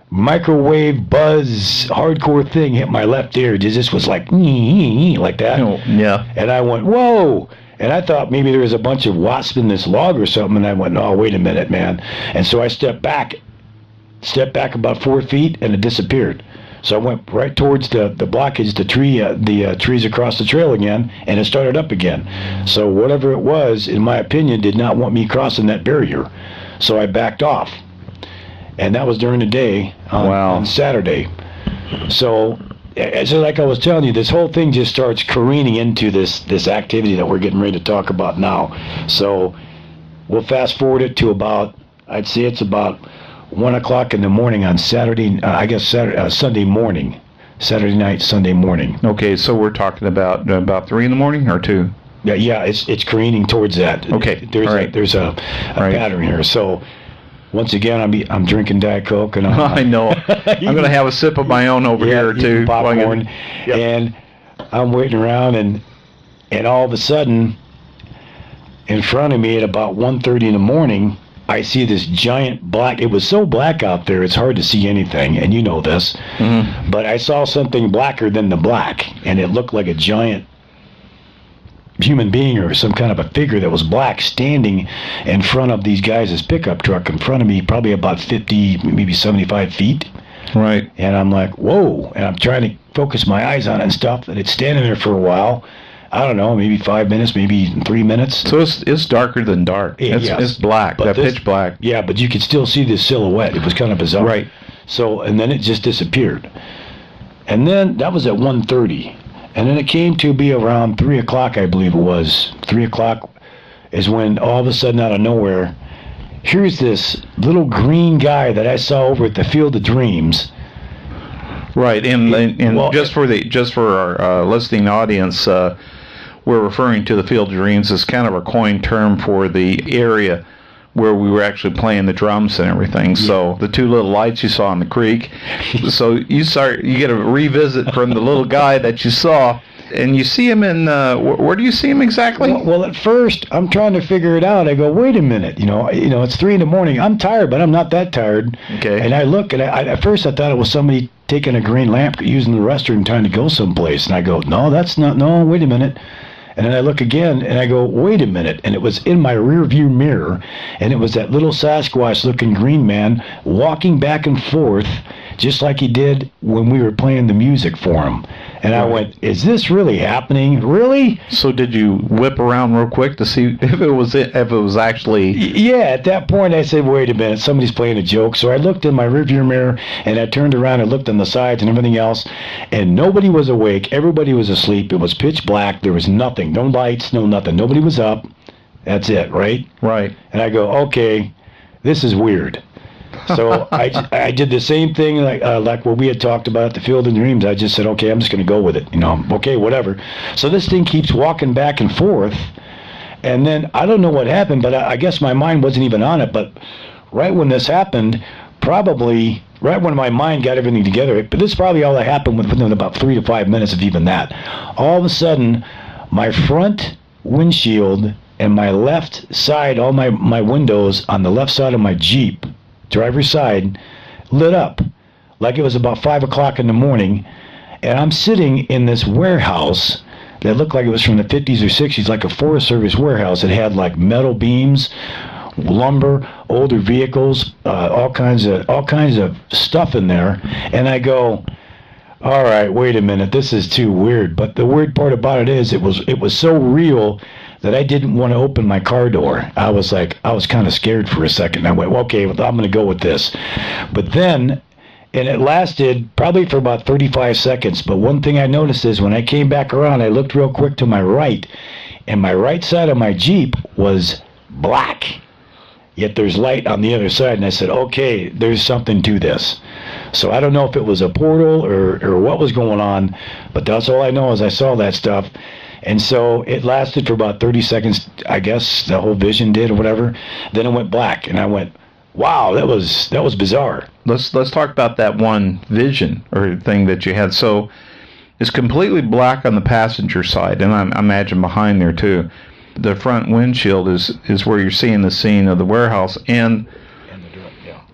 [SPEAKER 3] microwave buzz hardcore thing hit my left ear. It just was like that.
[SPEAKER 2] Oh, yeah.
[SPEAKER 3] And I went, whoa. And I thought maybe there was a bunch of wasps in this log or something, and I went, oh, wait a minute, man. And so I stepped back about 4 feet, and it disappeared. So I went right towards the blockage, the trees across the trail again, and it started up again. So whatever it was, in my opinion, did not want me crossing that barrier. So I backed off. And that was during the day on Saturday. So like I was telling you, this whole thing just starts careening into this activity that we're getting ready to talk about now. So we'll fast forward it to I'd say it's about 1 o'clock in the morning on Saturday, Sunday morning. Saturday night, Sunday morning.
[SPEAKER 2] Okay, so we're talking about 3 in the morning or 2?
[SPEAKER 3] Yeah, it's careening towards that.
[SPEAKER 2] Okay,
[SPEAKER 3] there's a pattern here. So once again, I'm drinking Diet Coke, and
[SPEAKER 2] I know. I'm going to have a sip of my own over here too.
[SPEAKER 3] Popcorn,
[SPEAKER 2] Yep.
[SPEAKER 3] And I'm waiting around, and all of a sudden, in front of me at about 1:30 in the morning, I see this giant black. It was so black out there, it's hard to see anything, and you know this. Mm-hmm. But I saw something blacker than the black, and it looked like a giant human being or some kind of a figure that was black standing in front of these guys' pickup truck in front of me, probably about 50, maybe 75 feet.
[SPEAKER 2] Right.
[SPEAKER 3] And I'm like, whoa. And I'm trying to focus my eyes on it and stuff, and it's standing there for a while. I don't know, maybe 5 minutes, maybe 3 minutes.
[SPEAKER 2] So it's darker than dark. It's black, pitch black.
[SPEAKER 3] Yeah, but you could still see the silhouette. It was kind of bizarre.
[SPEAKER 2] Right.
[SPEAKER 3] So, and then it just disappeared. And then that was at 1:30. And then it came to be around 3 o'clock, I believe it was. 3 o'clock is when all of a sudden out of nowhere, here's this little green guy that I saw over at the Field of Dreams.
[SPEAKER 2] Right, and just for our listening audience, we're referring to the Field of Dreams as kind of a coined term for the area where we were actually playing the drums and everything. Yeah. So the two little lights you saw on the creek. So you get a revisit from the little guy that you saw, and you see him in where do you see him exactly?
[SPEAKER 3] Well, at first I'm trying to figure it out. I go, wait a minute, it's 3 a.m. I'm tired, but I'm not that tired.
[SPEAKER 2] Okay.
[SPEAKER 3] And I look, and at first I thought it was somebody taking a green lamp, using the restroom, trying to go someplace. And I go, no, that's not. No, wait a minute. And then I look again, and I go, wait a minute. And it was in my rearview mirror, and it was that little Sasquatch-looking green man walking back and forth, just like he did when we were playing the music for him. And I went, is this really happening? Really?
[SPEAKER 2] So did you whip around real quick to see if it was actually...
[SPEAKER 3] Yeah, at that point I said, wait a minute, somebody's playing a joke. So I looked in my rearview mirror, and I turned around and looked on the sides and everything else, and nobody was awake. Everybody was asleep. It was pitch black. There was nothing. No lights, no nothing. Nobody was up. That's it, right?
[SPEAKER 2] Right.
[SPEAKER 3] And I go, okay, this is weird. So I did the same thing like what we had talked about at the Field of Dreams. I just said, okay, I'm just going to go with it. Okay, whatever. So this thing keeps walking back and forth. And then I don't know what happened, but I guess my mind wasn't even on it. But right when this happened, probably right when my mind got everything together, but this is probably all that happened within about 3 to 5 minutes of even that. All of a sudden, my front windshield and my left side, all my windows on the left side of my Jeep, driver's side, lit up like it was about 5 o'clock in the morning, and I'm sitting in this warehouse that looked like it was from the 50s or 60s, like a Forest Service warehouse. It had like metal beams, lumber, older vehicles, all kinds of stuff in there. And I go, all right, wait a minute, this is too weird. But the weird part about it is it was so real that I didn't want to open my car door. I was kind of scared for a second. I went, well, okay, well, I'm going to go with this. But then, and it lasted probably for about 35 seconds. But one thing I noticed is when I came back around, I looked real quick to my right, and my right side of my Jeep was black. Yet there's light on the other side, and I said, okay, there's something to this. So I don't know if it was a portal or what was going on, but that's all I know is I saw that stuff. And so it lasted for about 30 seconds, I guess, the whole vision did or whatever. Then it went black, and I went, wow, that was bizarre.
[SPEAKER 2] Let's talk about that one vision or thing that you had. So it's completely black on the passenger side, and I imagine behind there too. The front windshield is where you're seeing the scene of the warehouse and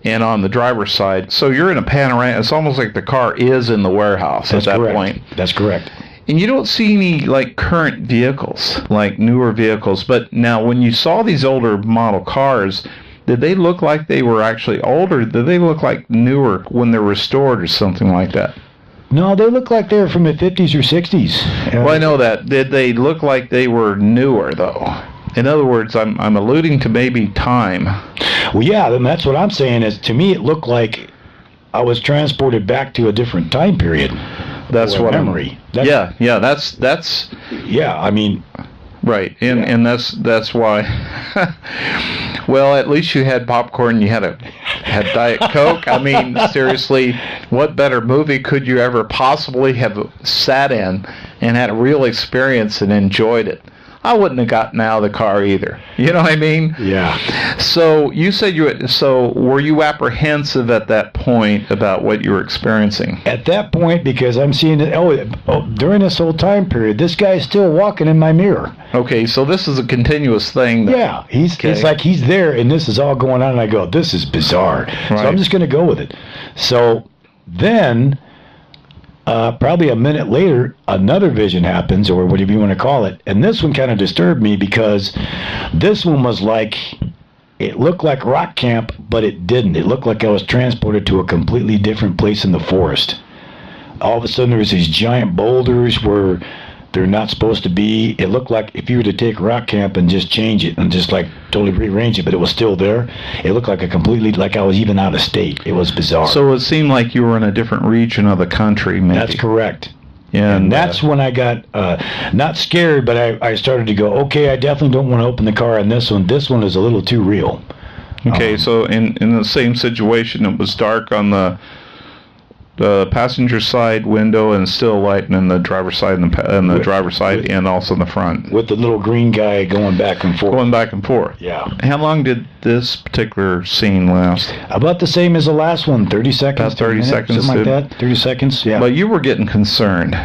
[SPEAKER 2] on the driver's side. So you're in a panorama. It's almost like the car is in the warehouse at that point.
[SPEAKER 3] That's correct.
[SPEAKER 2] And you don't see any like current vehicles, like newer vehicles. But now when you saw these older model cars, did they look like they were actually older? Did they look like newer when they're restored or something like that?
[SPEAKER 3] No, they look like they were from the 50s or 60s.
[SPEAKER 2] Well, I know that. Did they look like they were newer, though? In other words, I'm alluding to maybe time.
[SPEAKER 3] Well, yeah, then that's what I'm saying is, to me, it looked like I was transported back to a different time period.
[SPEAKER 2] That's what
[SPEAKER 3] memory.
[SPEAKER 2] That's
[SPEAKER 3] Yeah, I mean.
[SPEAKER 2] Right, and that's why. Well, at least you had popcorn. You had Diet Coke. I mean, seriously, what better movie could you ever possibly have sat in and had a real experience and enjoyed it? I wouldn't have gotten out of the car either. You know what I mean?
[SPEAKER 3] Yeah.
[SPEAKER 2] So you said were you apprehensive at that point about what you were experiencing?
[SPEAKER 3] At that point, because I'm seeing it, during this whole time period, this guy's still walking in my mirror.
[SPEAKER 2] Okay, so this is a continuous thing.
[SPEAKER 3] Yeah, it's like he's there, and this is all going on, and I go, this is bizarre. Right. So I'm just going to go with it. So then, probably a minute later, another vision happens, or whatever you want to call it, and this one kind of disturbed me because this one was like, it looked like rock camp, but it didn't. It looked like I was transported to a completely different place in the forest. All of a sudden, there was these giant boulders where they're not supposed to be. It looked like if you were to take rock camp and just change it and just like totally rearrange it, but it was still there. It looked like like I was even out of state. It was bizarre.
[SPEAKER 2] So it seemed like you were in a different region of the country, maybe.
[SPEAKER 3] That's correct.
[SPEAKER 2] And
[SPEAKER 3] that's when I got not scared, but I started to go, okay, I definitely don't want to open the car on this one. This one is a little too real.
[SPEAKER 2] Okay, so in the same situation, it was dark on the passenger side window and still light in the driver's side and the driver's side and also in the front.
[SPEAKER 3] With the little green guy going back and forth.
[SPEAKER 2] Going back and forth.
[SPEAKER 3] Yeah.
[SPEAKER 2] How long did this particular scene last?
[SPEAKER 3] About the same as the last one, 30 seconds.
[SPEAKER 2] About 30 seconds.
[SPEAKER 3] Something like that, 30 seconds, yeah.
[SPEAKER 2] But you were getting concerned.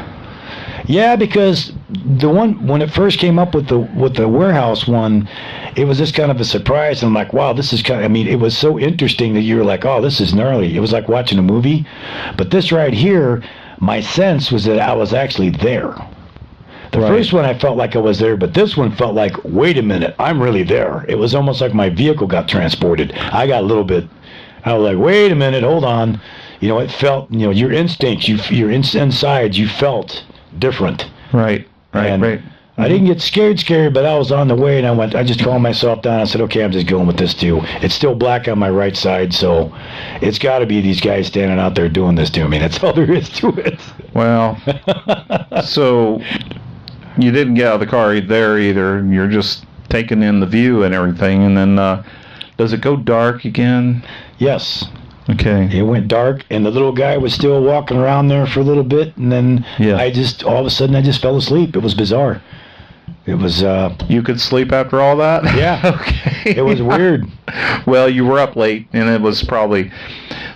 [SPEAKER 3] Yeah, because the one, when it first came up with the warehouse one, it was just kind of a surprise. And I'm like, wow, this is it was so interesting that you were like, oh, this is gnarly. It was like watching a movie. But this right here, my sense was that I was actually there. The first one, I felt like I was there, but this one felt like, wait a minute, I'm really there. It was almost like my vehicle got transported. I got a little bit, I was like, wait a minute, hold on. It felt, your instincts, your insides, you felt different.
[SPEAKER 2] Right.
[SPEAKER 3] I didn't get scared, but I was on the way, and I just calmed myself down. I said, okay, I'm just going with this too. It's still black on my right side, so it's got to be these guys standing out there doing this to me. That's all there is to it.
[SPEAKER 2] Well, so you didn't get out of the car there either. You're just taking in the view and everything, and then does it go dark again?
[SPEAKER 3] Yes.
[SPEAKER 2] Okay.
[SPEAKER 3] It went dark, and the little guy was still walking around there for a little bit, and then all of a sudden, I just fell asleep. It was bizarre. It was...
[SPEAKER 2] You could sleep after all that?
[SPEAKER 3] Yeah.
[SPEAKER 2] Okay.
[SPEAKER 3] It was weird.
[SPEAKER 2] Well, you were up late, and it was probably...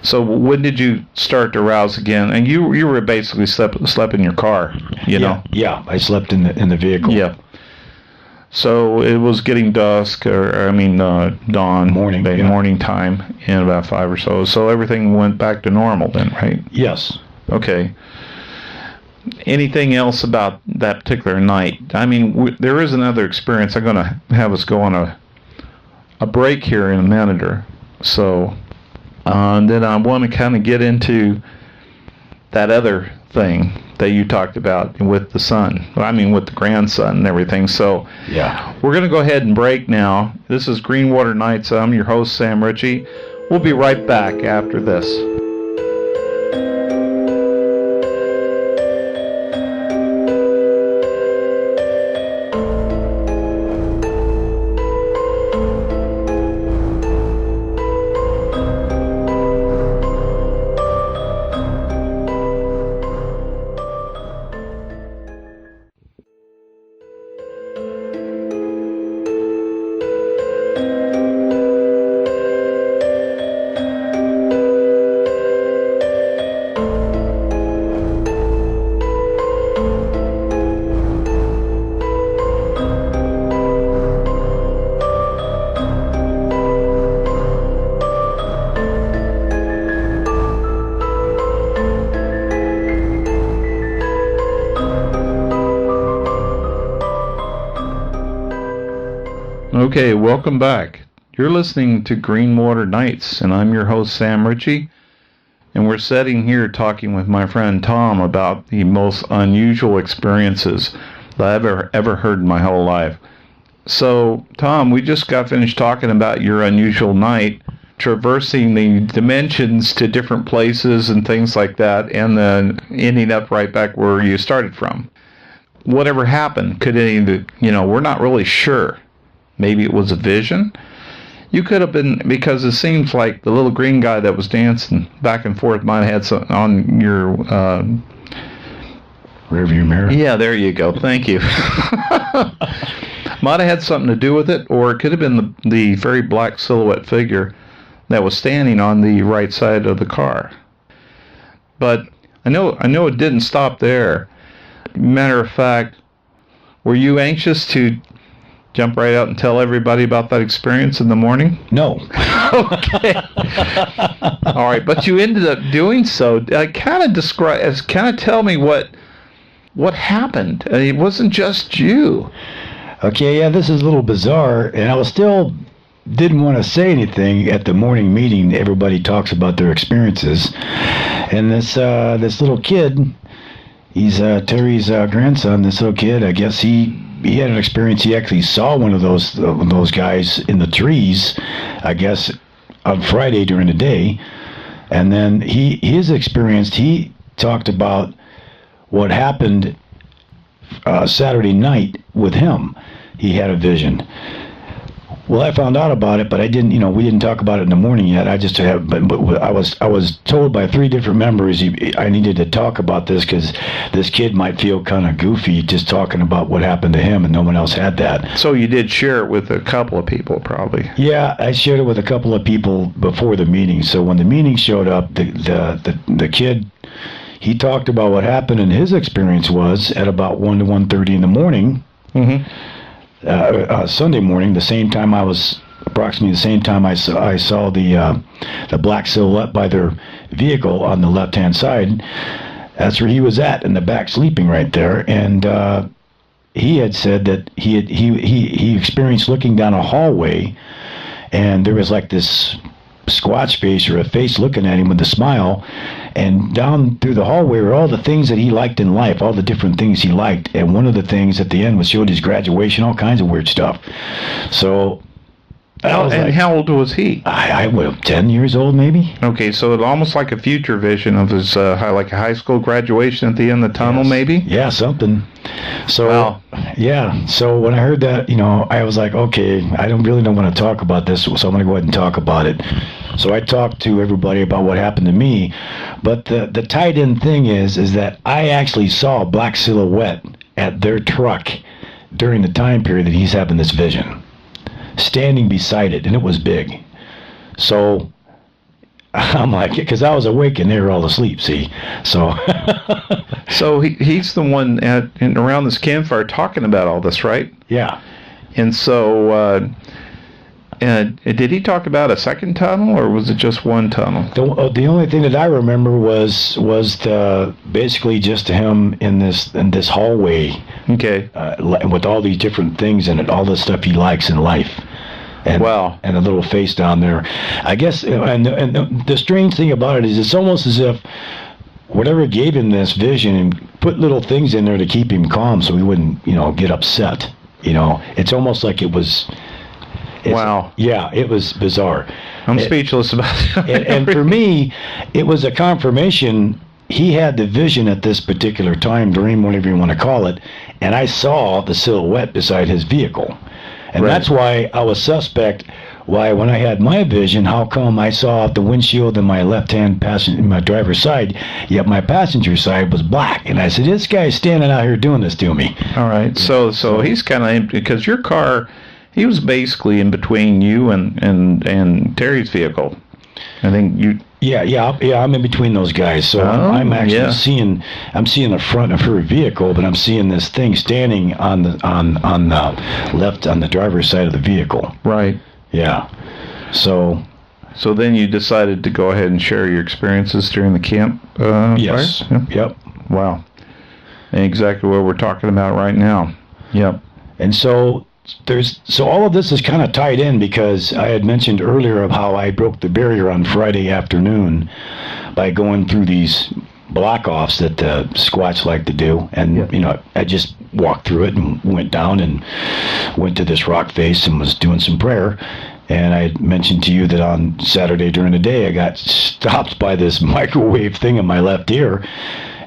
[SPEAKER 2] So when did you start to rouse again? And you were basically slept in your car, you know?
[SPEAKER 3] Yeah, I slept in the vehicle.
[SPEAKER 2] Yeah. So it was getting dusk, dawn, morning time in about 5 or so. So everything went back to normal then, right?
[SPEAKER 3] Yes.
[SPEAKER 2] Okay. Anything else about that particular night? There is another experience. I'm going to have us go on a break here in a minute or so. Then I want to kind of get into that other thing that you talked about with the son. With the grandson and everything. So
[SPEAKER 3] yeah,
[SPEAKER 2] we're going to go ahead and break now. This is Greenwater Nightz. I'm your host, Sam Ritchie. We'll be right back after this. Okay, welcome back. You're listening to Greenwater Nightz, and I'm your host, Sam Ritchie, and we're sitting here talking with my friend Tom about the most unusual experiences that I've ever heard in my whole life. So, Tom, we just got finished talking about your unusual night, traversing the dimensions to different places and things like that, and then ending up right back where you started from. Whatever happened, we're not really sure. Maybe it was a vision. You could have been, because it seems like the little green guy that was dancing back and forth might have had something on your
[SPEAKER 3] rearview mirror.
[SPEAKER 2] Yeah, there you go. Thank you. Might have had something to do with it, or it could have been the very black silhouette figure that was standing on the right side of the car. But I know it didn't stop there. Matter of fact, were you anxious to jump right out and tell everybody about that experience in the morning?
[SPEAKER 3] No.
[SPEAKER 2] Okay. All right, but you ended up doing so. Kind of tell me what happened. It wasn't just you.
[SPEAKER 3] Okay, yeah, this is a little bizarre, and I didn't want to say anything at the morning meeting. Everybody talks about their experiences, and this little kid, He's Terry's grandson, this little kid. I guess he had an experience. He actually saw one of those guys in the trees, I guess, on Friday during the day. And then his experience, he talked about what happened Saturday night with him. He had a vision. Well, I found out about it, but I didn't. We didn't talk about it in the morning yet. I just have, but I was told by 3 different members I needed to talk about this because this kid might feel kind of goofy just talking about what happened to him, and no one else had that.
[SPEAKER 2] So you did share it with a couple of people, probably.
[SPEAKER 3] Yeah, I shared it with a couple of people before the meeting. So when the meeting showed up, the kid, he talked about what happened, and his experience was at about 1 to 1:30 in the morning. Mm-hmm. Sunday morning, approximately the same time I saw the black silhouette by their vehicle on the left-hand side. That's where he was at in the back, sleeping right there. And he had said that he experienced looking down a hallway, and there was like this squatch face or a face looking at him with a smile, and down through the hallway were all the things that he liked in life, all the different things he liked, and one of the things at the end was showed his graduation, all kinds of weird stuff. So
[SPEAKER 2] how old was he?
[SPEAKER 3] I was 10 years old, maybe.
[SPEAKER 2] Okay, so it's almost like a future vision of his like a high school graduation at the end of the tunnel. Yes. Maybe.
[SPEAKER 3] Yeah, something. So wow. Yeah, so when I heard that, I was like, okay, I don't want to talk about this, so I'm going to go ahead and talk about it. So I talked to everybody about what happened to me, but the tied-in thing is that I actually saw a black silhouette at their truck during the time period that he's having this vision, standing beside it, and it was big. So I'm like, because I was awake and they were all asleep, see? So
[SPEAKER 2] so he's the one around this campfire talking about all this, right?
[SPEAKER 3] Yeah.
[SPEAKER 2] And so did he talk about a second tunnel, or was it just one tunnel?
[SPEAKER 3] The only thing that I remember was basically just him in this hallway.
[SPEAKER 2] Okay.
[SPEAKER 3] With all these different things in it, all the stuff he likes in life. And, wow. And a little face down there. I guess, and the strange thing about it is it's almost as if whatever gave him this vision and put little things in there to keep him calm so he wouldn't, get upset. It's almost like it was...
[SPEAKER 2] Wow.
[SPEAKER 3] Yeah, it was bizarre.
[SPEAKER 2] I'm speechless about it.
[SPEAKER 3] and for me, it was a confirmation. He had the vision at this particular time, dream, whatever you want to call it, and I saw the silhouette beside his vehicle. And that's why I was suspect. Why, when I had my vision, how come I saw out the windshield in my left-hand my driver's side, yet my passenger side was black? And I said, this guy's standing out here doing this to me.
[SPEAKER 2] All right. So he's kind of, because your car, he was basically in between you and Terry's vehicle. I think you.
[SPEAKER 3] Yeah. I'm in between those guys, so I'm actually seeing the front of her vehicle, but I'm seeing this thing standing on the left on the driver's side of the vehicle.
[SPEAKER 2] Right.
[SPEAKER 3] Yeah. So
[SPEAKER 2] then you decided to go ahead and share your experiences during the camp.
[SPEAKER 3] Yes.
[SPEAKER 2] Fire?
[SPEAKER 3] Yep.
[SPEAKER 2] Wow. And exactly what we're talking about right now. Yep.
[SPEAKER 3] And so all of this is kind of tied in because I had mentioned earlier of how I broke the barrier on Friday afternoon by going through these block-offs that the Squatch like to do. And, I just walked through it and went down and went to this rock face and was doing some prayer. And I mentioned to you that on Saturday during the day, I got stopped by this microwave thing in my left ear.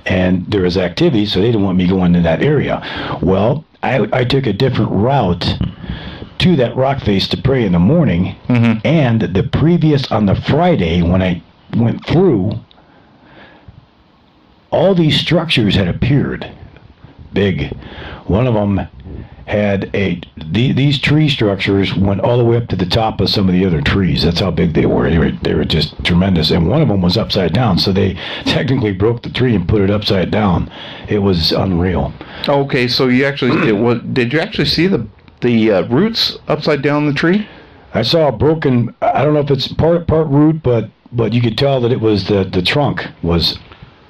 [SPEAKER 3] And there was activity, so they didn't want me going to that area. Well, I took a different route to that rock face to pray in the morning, and on the Friday when I went through, all these structures had appeared, big. One of them had these tree structures went all the way up to the top of some of the other trees. That's how big they were. They were just tremendous. And one of them was upside down, so they technically broke the tree and put it upside down. It was unreal.
[SPEAKER 2] Okay, so you actually did you actually see the roots upside down the tree?
[SPEAKER 3] I saw a broken. I don't know if it's part root, but you could tell that it was the trunk was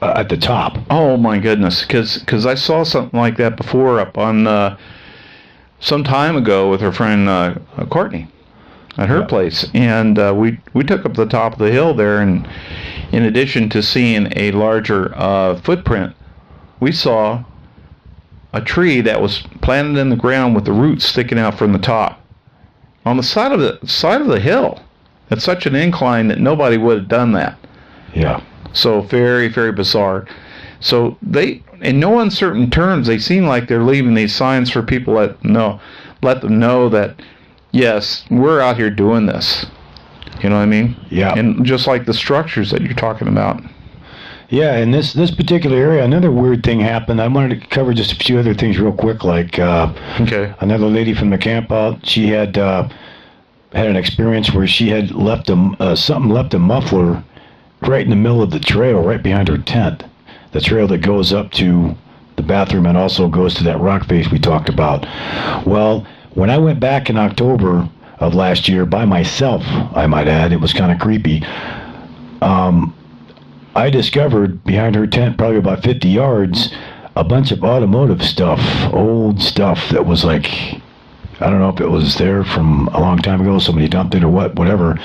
[SPEAKER 3] at the top.
[SPEAKER 2] Oh my goodness! Because I saw something like that before up on. Some time ago with her friend Courtney at her place, and we took up the top of the hill there, and in addition to seeing a larger footprint we saw a tree that was planted in the ground with the roots sticking out from the top on the side of the hill. It's such an incline that nobody would have done that.
[SPEAKER 3] Yeah.
[SPEAKER 2] So very, very bizarre. So they, in no uncertain terms, they seem like they're leaving these signs for people let them know that, yes, we're out here doing this. You know what I mean?
[SPEAKER 3] Yeah.
[SPEAKER 2] And just like the structures that you're talking about.
[SPEAKER 3] Yeah, in this particular area, another weird thing happened. I wanted to cover just a few other things real quick, like another lady from the camp out, she had an experience where she had left a muffler right in the middle of the trail, right behind her tent. The trail that goes up to the bathroom and also goes to that rock face we talked about. Well, when I went back in October of last year by myself, I might add, it was kind of creepy. I discovered behind her tent, probably about 50 yards, a bunch of automotive stuff, old stuff that was like, I don't know if it was there from a long time ago, somebody dumped it or whatever,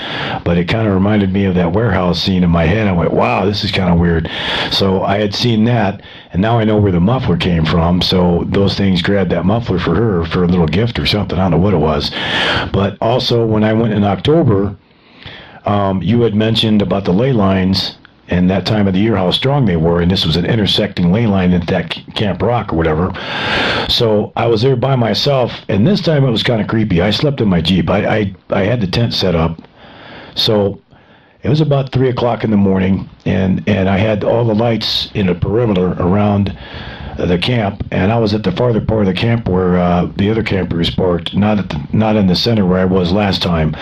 [SPEAKER 3] but it kind of reminded me of that warehouse scene in my head. I went, wow, this is kind of weird. So I had seen that, and now I know where the muffler came from, so those things grabbed that muffler for her for a little gift or something. I don't know what it was. But also, when I went in October, you had mentioned about the ley lines and that time of the year, how strong they were, and this was an intersecting ley line at that Camp Rock or whatever. So I was there by myself, and this time it was kind of creepy. I slept in my Jeep. I had the tent set up. So it was about 3 o'clock in the morning, and I had all the lights in a perimeter around the camp, and I was at the farther part of the camp where the other campers parked, not in the center where I was last time.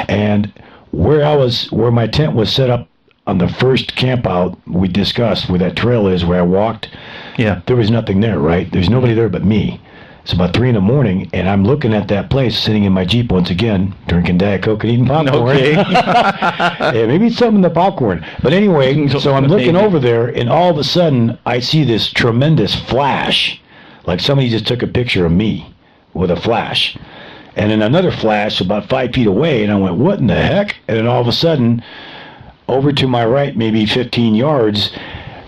[SPEAKER 3] And where my tent was set up on the first camp out we discussed, where that trail is, where I walked, there was nothing there, right? There's nobody there but me. It's about 3 in the morning, and I'm looking at that place, sitting in my Jeep once again, drinking Diet Coke and eating popcorn.
[SPEAKER 2] Okay.
[SPEAKER 3] Yeah, maybe it's something in the popcorn. But anyway, so I'm looking over there, and all of a sudden, I see this tremendous flash, like somebody just took a picture of me with a flash. And then another flash about 5 feet away, and I went, what in the heck? And then all of a sudden, over to my right, maybe 15 yards,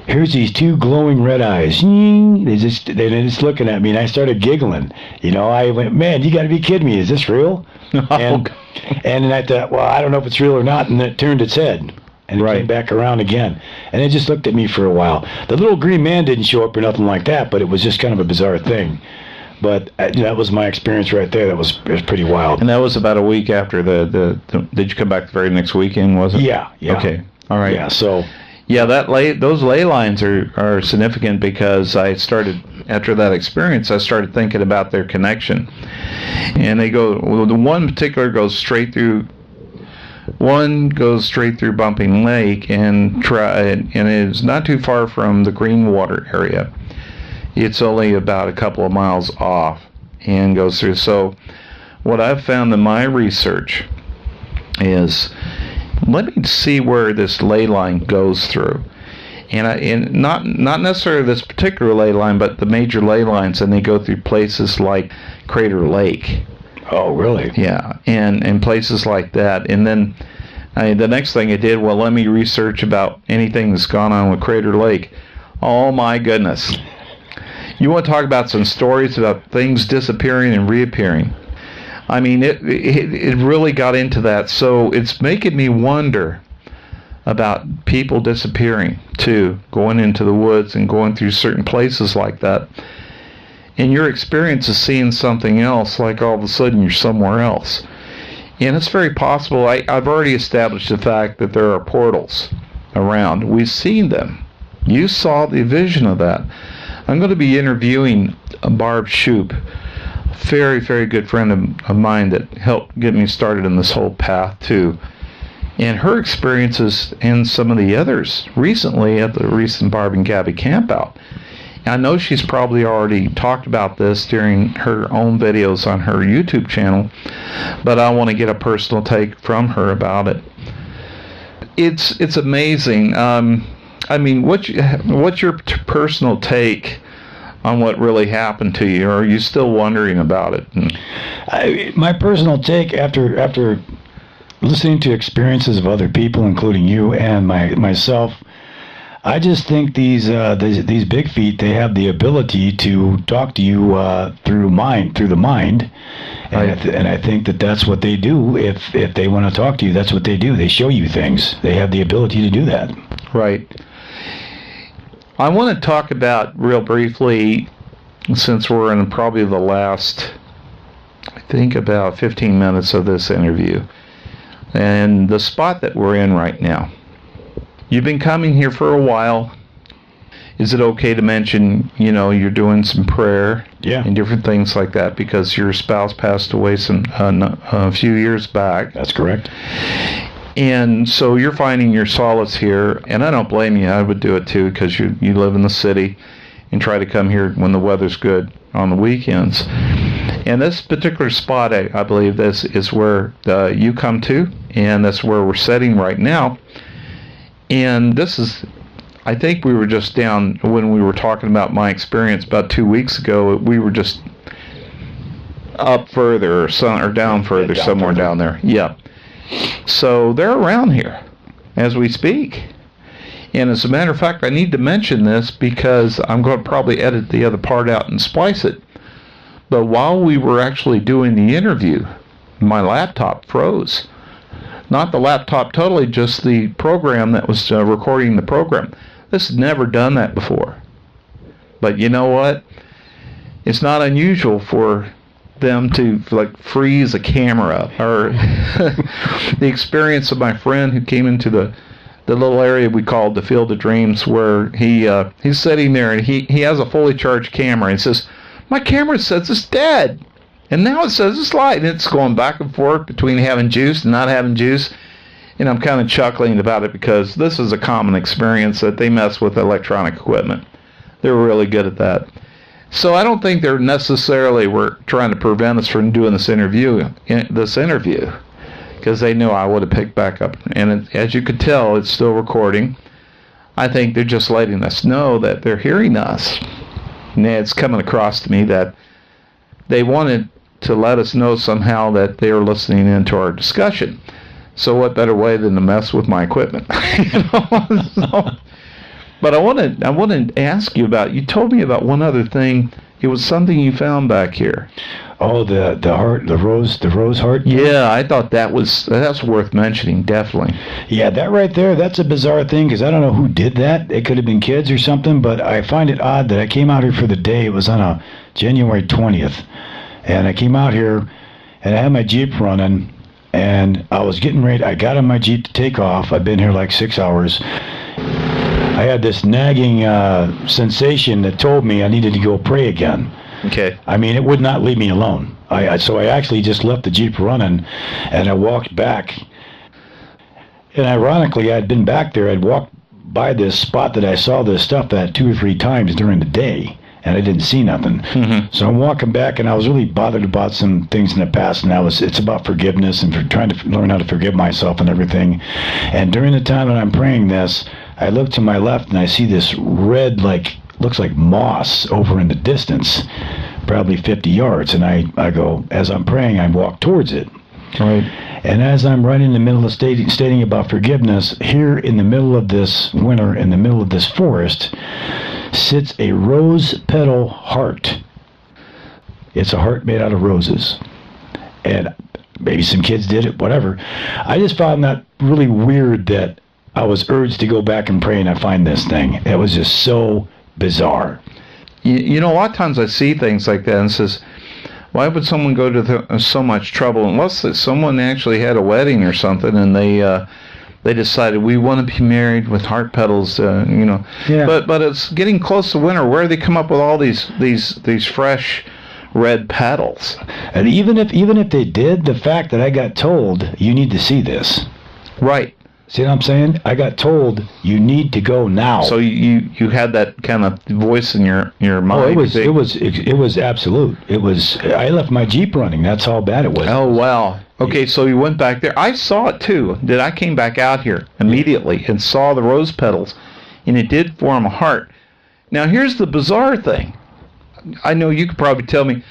[SPEAKER 3] here's these two glowing red eyes. They're just looking at me, and I started giggling. You know, I went, man, you got to be kidding me. Is this real? And then I thought, well, I don't know if it's real or not, and then it turned its head. And it came back around again. And it just looked at me for a while. The little green man didn't show up or nothing like that, but it was just kind of a bizarre thing. But that was my experience right there. It was pretty wild.
[SPEAKER 2] And that was about a week after did you come back the very next weekend, was it?
[SPEAKER 3] Yeah.
[SPEAKER 2] Okay. All right.
[SPEAKER 3] Yeah, so...
[SPEAKER 2] Yeah, those ley lines are significant, because after that experience, I started thinking about their connection. And they go, well, the one particular goes straight through Bumping Lake, and it is not too far from the Greenwater area. It's only about a couple of miles off and goes through. So what I've found in my research is, let me see where this ley line goes through. And not necessarily this particular ley line, but the major ley lines, and they go through places like Crater Lake.
[SPEAKER 3] Oh, really?
[SPEAKER 2] Yeah, and places like that. And then the next thing I did, well, let me research about anything that's gone on with Crater Lake. Oh, my goodness. You want to talk about some stories about things disappearing and reappearing. I mean, it really got into that. So it's making me wonder about people disappearing, too, going into the woods and going through certain places like that. And your experience is seeing something else, like all of a sudden you're somewhere else. And it's very possible. I've already established the fact that there are portals around. We've seen them. You saw the vision of that. I'm going to be interviewing Barb Shoup, a very, very good friend of mine that helped get me started in this whole path too. And her experiences and some of the others recently at the recent Barb and Gabby campout. I know she's probably already talked about this during her own videos on her YouTube channel, but I want to get a personal take from her about it. It's amazing. I mean, what's your personal take on what really happened to you? Or are you still wondering about it?
[SPEAKER 3] My personal take, after listening to experiences of other people, including you and myself, I just think these big feet, they have the ability to talk to you through the mind, and I think that's what they do. If they want to talk to you, that's what they do. They show you things. They have the ability to do that.
[SPEAKER 2] Right. I want to talk about real briefly, since we're in probably the last, I think, about 15 minutes of this interview, and the spot that we're in right now. You've been coming here for a while. Is it okay to mention, you're doing some prayer and different things like that because your spouse passed away a few years back?
[SPEAKER 3] That's correct.
[SPEAKER 2] And so you're finding your solace here, and I don't blame you. I would do it too because you live in the city and try to come here when the weather's good on the weekends. And this particular spot, I believe this is where you come to, and that's where we're sitting right now. And this is, I think we were just down, when we were talking about my experience about 2 weeks ago, we were just up further or down further, somewhere down there. Yeah. So they're around here as we speak. And as a matter of fact, I need to mention this because I'm going to probably edit the other part out and splice it. But while we were actually doing the interview, my laptop froze. Not the laptop totally, just the program that was recording the program. This has never done that before. But you know what? It's not unusual for them to freeze a camera. Or the experience of my friend who came into the little area we called the Field of Dreams, where he's sitting there and he has a fully charged camera and says, "My camera says it's dead, and now it says it's light," and it's going back and forth between having juice and not having juice. And I'm kind of chuckling about it because this is a common experience that they mess with electronic equipment. They're really good at that. So I don't think they're necessarily were trying to prevent us from doing this interview, because they knew I would have picked back up. And as you could tell, it's still recording. I think they're just letting us know that they're hearing us. And it's coming across to me that they wanted to let us know somehow that they are listening into our discussion. So what better way than to mess with my equipment? But I wanted to ask you about, you told me about one other thing. It was something you found back here.
[SPEAKER 3] Oh, the heart, the rose heart?
[SPEAKER 2] Yeah, I thought that's worth mentioning, definitely.
[SPEAKER 3] Yeah, that right there, that's a bizarre thing, because I don't know who did that. It could have been kids or something, but I find it odd that I came out here for the day. It was on a January 20th, and I came out here, and I had my Jeep running, and I was getting ready. I got on my Jeep to take off. I've been here like 6 hours. I had this nagging sensation that told me I needed to go pray again.
[SPEAKER 2] Okay.
[SPEAKER 3] I mean, it would not leave me alone. So I actually just left the Jeep running, and I walked back. And ironically, I'd been back there. I'd walked by this spot that I saw this stuff at 2 or 3 times during the day, and I didn't see nothing. Mm-hmm. So I'm walking back, and I was really bothered about some things in the past, and it's about forgiveness and for trying to learn how to forgive myself and everything. And during the time that I'm praying this, I look to my left, and I see this red, looks like moss over in the distance, probably 50 yards. And I go, as I'm praying, I walk towards it. Right. And as I'm right in the middle of stating about forgiveness, here in the middle of this winter, in the middle of this forest, sits a rose petal heart. It's a heart made out of roses. And maybe some kids did it, whatever. I just found that really weird that I was urged to go back and pray, and I find this thing. It was just so bizarre.
[SPEAKER 2] You know, a lot of times I see things like that and says, why would someone go to so much trouble unless someone actually had a wedding or something and they decided we want to be married with heart petals, Yeah. But it's getting close to winter. Where do they come up with all these fresh red petals?
[SPEAKER 3] And even if they did, the fact that I got told you need to see this.
[SPEAKER 2] Right.
[SPEAKER 3] See what I'm saying? I got told you need to go now.
[SPEAKER 2] So you had that kind of voice in your mind.
[SPEAKER 3] Oh, it was absolute. I left my Jeep running. That's how bad it was.
[SPEAKER 2] Oh wow. Okay, so you went back there. I saw it too. I came back out here immediately and saw the rose petals, and it did form a heart. Now here's the bizarre thing. I know you could probably tell me.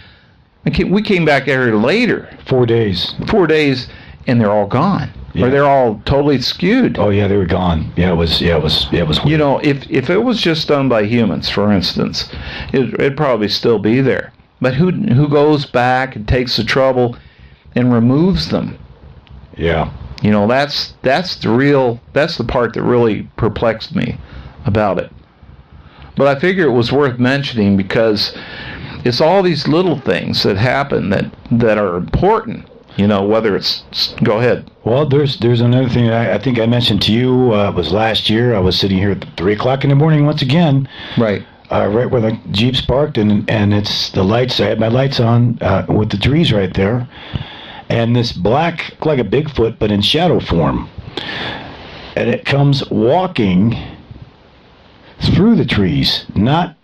[SPEAKER 2] We came back here later.
[SPEAKER 3] 4 days.
[SPEAKER 2] 4 days, and they're all gone.
[SPEAKER 3] Yeah.
[SPEAKER 2] Or they're all totally skewed.
[SPEAKER 3] Oh yeah, they were gone. Yeah, it was weird.
[SPEAKER 2] You know, if it was just done by humans, for instance, it'd probably still be there. But who goes back and takes the trouble and removes them?
[SPEAKER 3] Yeah.
[SPEAKER 2] You know, that's the part that really perplexed me about it. But I figure it was worth mentioning because it's all these little things that happen that are important. You know, whether it's... Go ahead.
[SPEAKER 3] Well, there's another thing that I think I mentioned to you. It was last year. I was sitting here at 3 o'clock in the morning once again.
[SPEAKER 2] Right.
[SPEAKER 3] Right where the Jeep's parked, and it's the lights. I had my lights on with the trees right there. And this black, like a Bigfoot, but in shadow form. And it comes walking through the trees, not,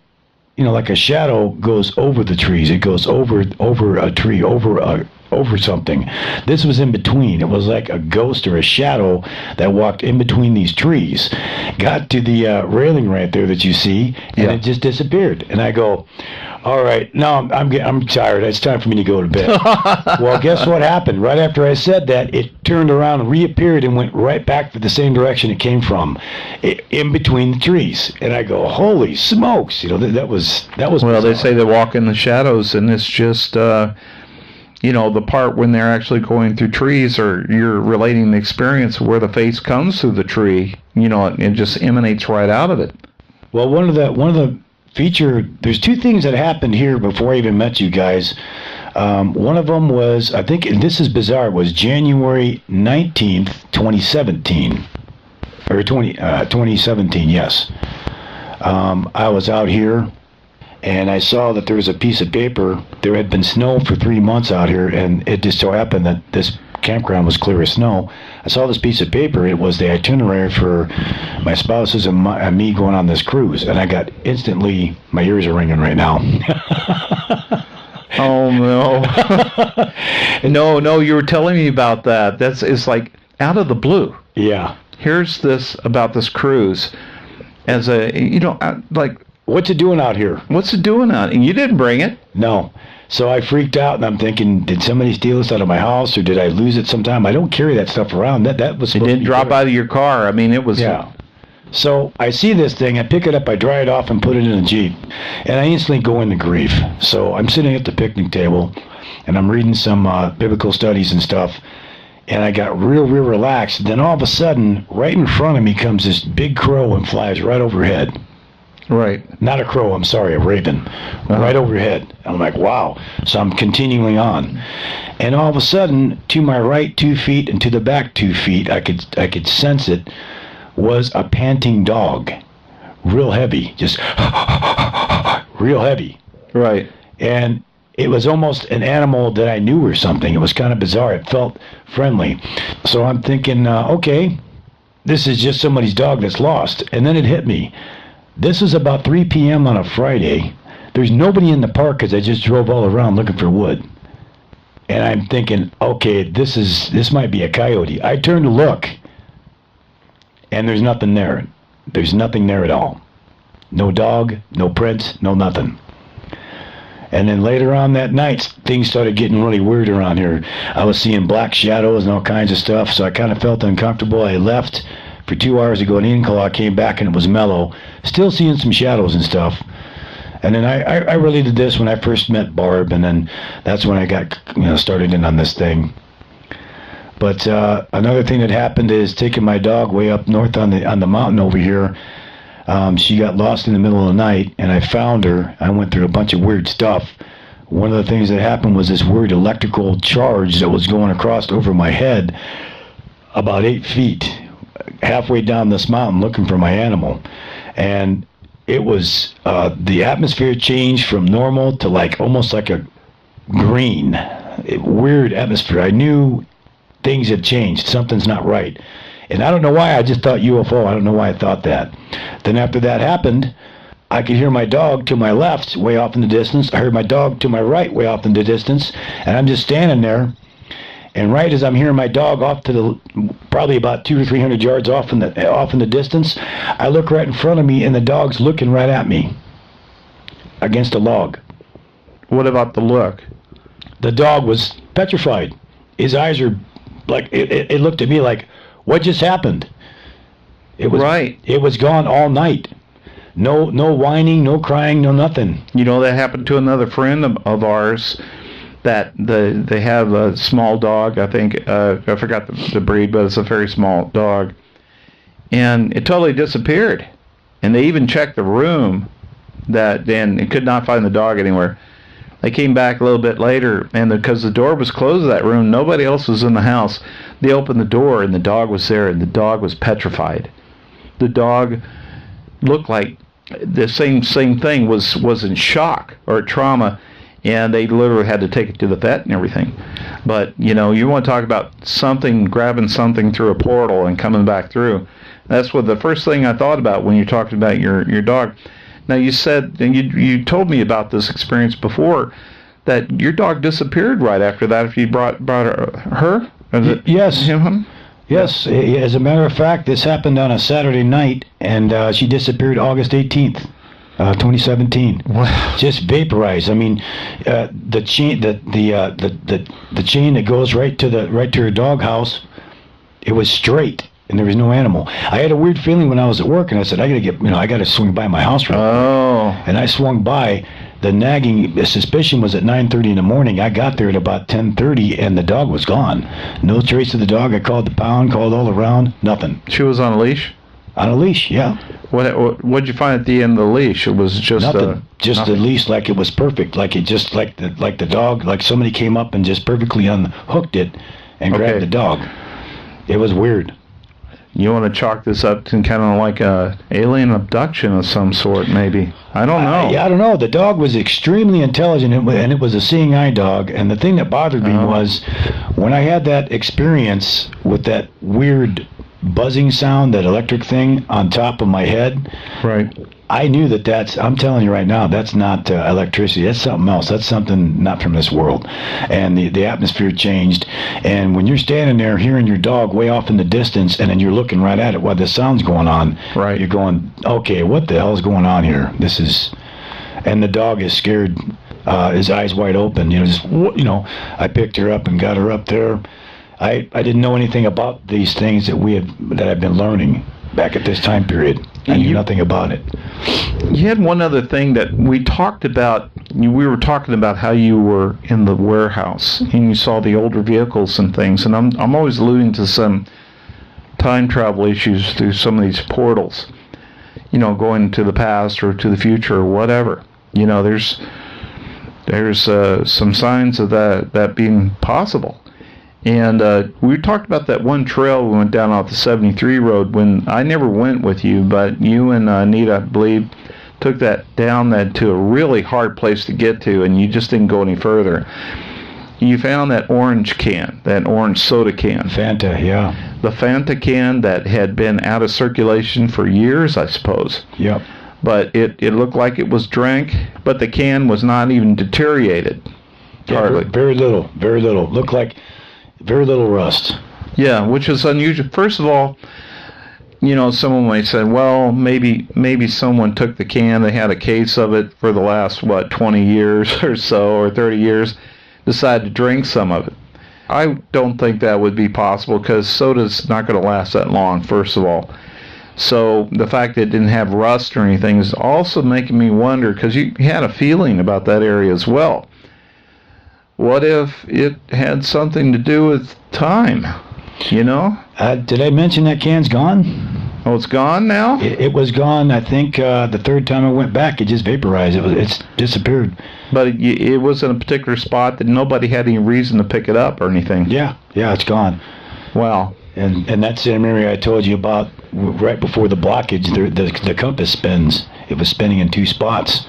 [SPEAKER 3] like a shadow goes over the trees. It goes over a tree, over something. This was in between. It was like a ghost or a shadow that walked in between these trees, got to the railing right there that you see, and it just disappeared. And I go, all right, now I'm tired. It's time for me to go to bed. Well, guess what happened? Right after I said that, it turned around, reappeared, and went right back to the same direction it came from, in between the trees. And I go, holy smokes! That was. Well,
[SPEAKER 2] bizarre. They say they walk in the shadows, and it's just. The part when they're actually going through trees, or you're relating the experience where the face comes through the tree, it just emanates right out of it.
[SPEAKER 3] Well, one of the there's two things that happened here before I even met you guys. One of them was, I think, and this is bizarre, was January 19th, 2017. Or 2017, yes. I was out here, and I saw that there was a piece of paper. There had been snow for 3 months out here, and it just so happened that this campground was clear of snow. I saw this piece of paper. It was the itinerary for my spouses and me going on this cruise, and I got instantly, my ears are ringing right now.
[SPEAKER 2] Oh, no. No, you were telling me about that. It's like out of the blue.
[SPEAKER 3] Yeah.
[SPEAKER 2] Here's this about this cruise as a, like...
[SPEAKER 3] What's it doing out here?
[SPEAKER 2] What's it doing out? And you didn't bring it.
[SPEAKER 3] No. So I freaked out, and I'm thinking, did somebody steal this out of my house, or did I lose it sometime? I don't carry that stuff around. That was.
[SPEAKER 2] It didn't drop out of your car. I mean, it was.
[SPEAKER 3] Yeah. So I see this thing. I pick it up. I dry it off and put it in a Jeep, and I instantly go into grief. So I'm sitting at the picnic table, and I'm reading some biblical studies and stuff, and I got real relaxed. Then all of a sudden, right in front of me comes this big crow and flies right overhead.
[SPEAKER 2] Right.
[SPEAKER 3] Not a crow, I'm sorry, a raven. Right overhead. And I'm like, wow. So I'm continuing on. And all of a sudden, to my right 2 feet and to the back 2 feet, I could sense it, was a panting dog. Real heavy. Just real heavy.
[SPEAKER 2] Right.
[SPEAKER 3] And it was almost an animal that I knew or something. It was kind of bizarre. It felt friendly. So I'm thinking, okay, this is just somebody's dog that's lost. And then it hit me. This is about 3 p.m. on a Friday. There's nobody in the park because I just drove all around looking for wood. And I'm thinking, okay, this might be a coyote. I turn to look, and there's nothing there. There's nothing there at all. No dog, no prints, no nothing. And then later on that night, things started getting really weird around here. I was seeing black shadows and all kinds of stuff, so I kind of felt uncomfortable. I left for 2 hours to go to in-call. I came back and it was mellow. Still seeing some shadows and stuff. And then I related this when I first met Barb, and then that's when I got started in on this thing. But another thing that happened is taking my dog way up north on the mountain over here. She got lost in the middle of the night, and I found her. I went through a bunch of weird stuff. One of the things that happened was this weird electrical charge that was going across over my head about 8 feet. Halfway down this mountain looking for my animal, and it was the atmosphere changed from normal to almost like a green, weird atmosphere. I knew things had changed. Something's not right, and I don't know why. I just thought UFO. I don't know why I thought that. Then after that happened, I could hear my dog to my left way off in the distance. I heard my dog to my right way off in the distance, and I'm just standing there. And right as I'm hearing my dog off to the probably about 200 or 300 yards off in the distance, I look right in front of me, and the dog's looking right at me against a log.
[SPEAKER 2] What about the look?
[SPEAKER 3] The dog was petrified. His eyes are like it looked at me like, what just happened? It was
[SPEAKER 2] right.
[SPEAKER 3] It was gone all night. No whining, no crying, no nothing.
[SPEAKER 2] You know, that happened to another friend of ours. That they have a small dog. I think I forgot the breed, but it's a very small dog, and it totally disappeared. And they even checked the room, and it could not find the dog anywhere. They came back a little bit later, and because the door was closed to that room, nobody else was in the house. They opened the door, and the dog was there, and the dog was petrified. The dog looked like the same thing, was in shock or trauma, and they literally had to take it to the vet and everything. But, you know, you want to talk about grabbing something through a portal and coming back through. That's what the first thing I thought about when you're talking about your dog. Now, you said, and you told me about this experience before, that your dog disappeared right after that. If you brought her?
[SPEAKER 3] Yes.
[SPEAKER 2] Him?
[SPEAKER 3] Yes. As a matter of fact, this happened on a Saturday night, and she disappeared August 18th, 2017.
[SPEAKER 2] Wow.
[SPEAKER 3] Just vaporized. I mean, the chain the chain that goes right to her doghouse, it was straight. And there was no animal. I had a weird feeling when I was at work, and I said, I got to swing by my house real quick.
[SPEAKER 2] Oh.
[SPEAKER 3] And I swung by. The suspicion was at 9:30 in the morning. I got there at about 10:30, and the dog was gone. No trace of the dog. I called the pound, called all around, nothing.
[SPEAKER 2] She was on a leash?
[SPEAKER 3] On a leash, yeah.
[SPEAKER 2] What'd you find at the end of the leash? It was just
[SPEAKER 3] nothing. Just
[SPEAKER 2] nothing.
[SPEAKER 3] the leash, like it was perfect. Like the dog, like somebody came up and just perfectly unhooked it and grabbed the dog. It was weird.
[SPEAKER 2] You want to chalk this up to kind of like a alien abduction of some sort, maybe. I don't know.
[SPEAKER 3] I don't know. The dog was extremely intelligent, and it was a seeing eye dog. And the thing that bothered me was when I had that experience with that weird buzzing sound, that electric thing on top of my head.
[SPEAKER 2] Right.
[SPEAKER 3] I knew I'm telling you right now, that's not electricity. That's something else. That's something not from this world. And the atmosphere changed. And when you're standing there hearing your dog way off in the distance, and then you're looking right at it while the sound's going on,
[SPEAKER 2] right.
[SPEAKER 3] You're going, okay, what the hell is going on here? And the dog is scared, his eyes wide open. I picked her up and got her up there. I didn't know anything about these things that I've been learning back at this time period. I knew nothing about it.
[SPEAKER 2] You had one other thing that we talked about. We were talking about how you were in the warehouse and you saw the older vehicles and things. And I'm always alluding to some time travel issues through some of these portals. You know, going to the past or to the future or whatever. You know, there's some signs of that being possible. And we talked about that one trail we went down off the 73 road when I never went with you, but you and Anita, I believe, took that down to a really hard place to get to, and you just didn't go any further. You found that orange can, that orange soda can.
[SPEAKER 3] Fanta, yeah.
[SPEAKER 2] The Fanta can that had been out of circulation for years, I suppose.
[SPEAKER 3] Yep.
[SPEAKER 2] But it looked like it was drank, but the can was not even deteriorated. Hardly.
[SPEAKER 3] Very little. Looked like very little rust.
[SPEAKER 2] Yeah, which is unusual. First of all, you know, someone might say, well, maybe someone took the can, they had a case of it for the last, 20 years or so, or 30 years, decided to drink some of it. I don't think that would be possible because soda's not going to last that long, first of all. So the fact that it didn't have rust or anything is also making me wonder, because you had a feeling about that area as well. What if it had something to do with time, you know?
[SPEAKER 3] Did I mention that can's gone?
[SPEAKER 2] Oh, it's gone now?
[SPEAKER 3] It was gone, I think, the third time I went back. It just vaporized. It's disappeared.
[SPEAKER 2] But it was in a particular spot that nobody had any reason to pick it up or anything.
[SPEAKER 3] Yeah, it's gone.
[SPEAKER 2] Wow.
[SPEAKER 3] And that same area I told you about right before the blockage, the compass spins. It was spinning in two spots.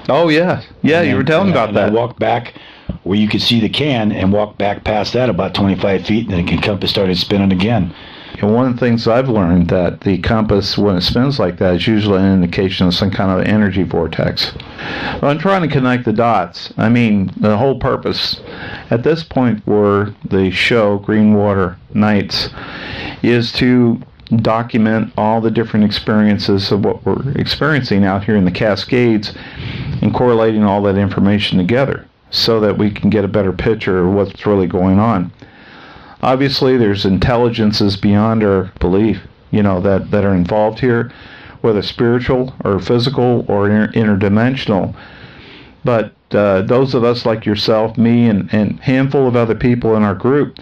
[SPEAKER 2] Oh, yeah. Yeah, you were telling me about that.
[SPEAKER 3] I walked back where you could see the can and walked back past that about 25 feet, and then the compass started spinning again.
[SPEAKER 2] And one of the things I've learned that the compass, when it spins like that, is usually an indication of some kind of energy vortex. Well, I'm trying to connect the dots. I mean, the whole purpose at this point for the show, Greenwater Nightz, is to document all the different experiences of what we're experiencing out here in the Cascades and correlating all that information together so that we can get a better picture of what's really going on. Obviously, there's intelligences beyond our belief, that are involved here, whether spiritual or physical or interdimensional. But those of us like yourself, me, and a handful of other people in our group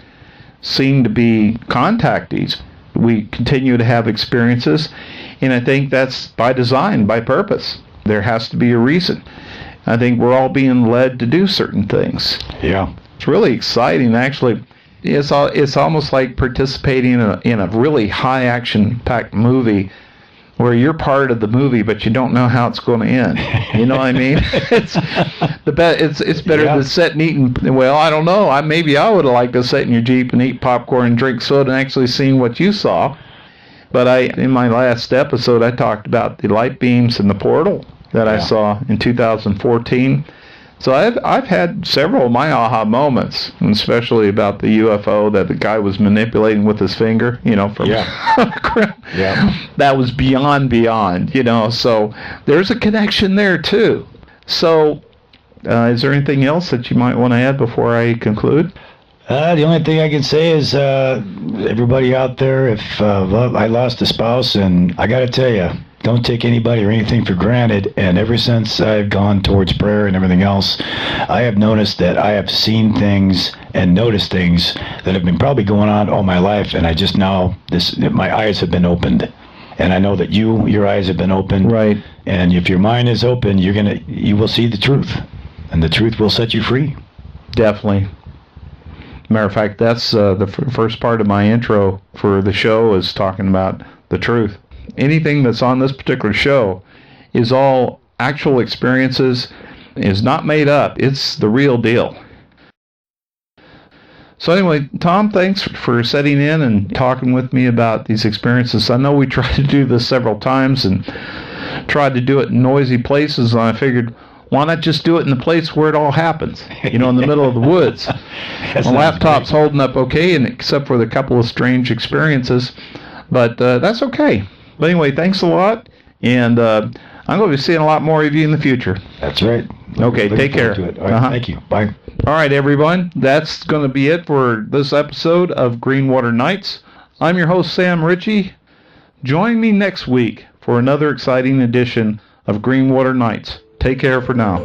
[SPEAKER 2] seem to be contactees. We continue to have experiences, and I think that's by design, by purpose. There has to be a reason. I think we're all being led to do certain things.
[SPEAKER 3] Yeah.
[SPEAKER 2] It's really exciting, actually. It's almost like participating in a really high action-packed movie where you're part of the movie, but you don't know how it's going to end. You know what I mean? It's better to sit and eat and, well, I don't know. Maybe I would have liked to sit in your Jeep and eat popcorn and drink soda and actually seen what you saw. But in my last episode, I talked about the light beams in the portal that I saw in 2014. So I've had several of my aha moments, especially about the UFO that the guy was manipulating with his finger, from that was beyond, so there's a connection there too. So is there anything else that you might want to add before I conclude?
[SPEAKER 3] The only thing I can say is everybody out there, if I lost a spouse, and I got to tell you, don't take anybody or anything for granted. And ever since I've gone towards prayer and everything else, I have noticed that I have seen things and noticed things that have been probably going on all my life. And I just now, my eyes have been opened. And I know that your eyes have been opened.
[SPEAKER 2] Right.
[SPEAKER 3] And if your mind is open, you will see the truth. And the truth will set you free.
[SPEAKER 2] Definitely. Matter of fact, that's the first part of my intro for the show is talking about the truth. Anything that's on this particular show is all actual experiences, is not made up. It's the real deal. So anyway, Tom, thanks for sitting in and talking with me about these experiences. I know we tried to do this several times and tried to do it in noisy places, and I figured, why not just do it in the place where it all happens, in the middle of the woods. My laptop's holding up okay, and except for the couple of strange experiences, but that's okay. But anyway, thanks a lot, and I'm going to be seeing a lot more of you in the future.
[SPEAKER 3] That's right.
[SPEAKER 2] Okay, take care.
[SPEAKER 3] All right, thank you. Bye.
[SPEAKER 2] All right, everyone. That's going to be it for this episode of Greenwater Nightz. I'm your host, Sam Ritchie. Join me next week for another exciting edition of Greenwater Nightz. Take care for now.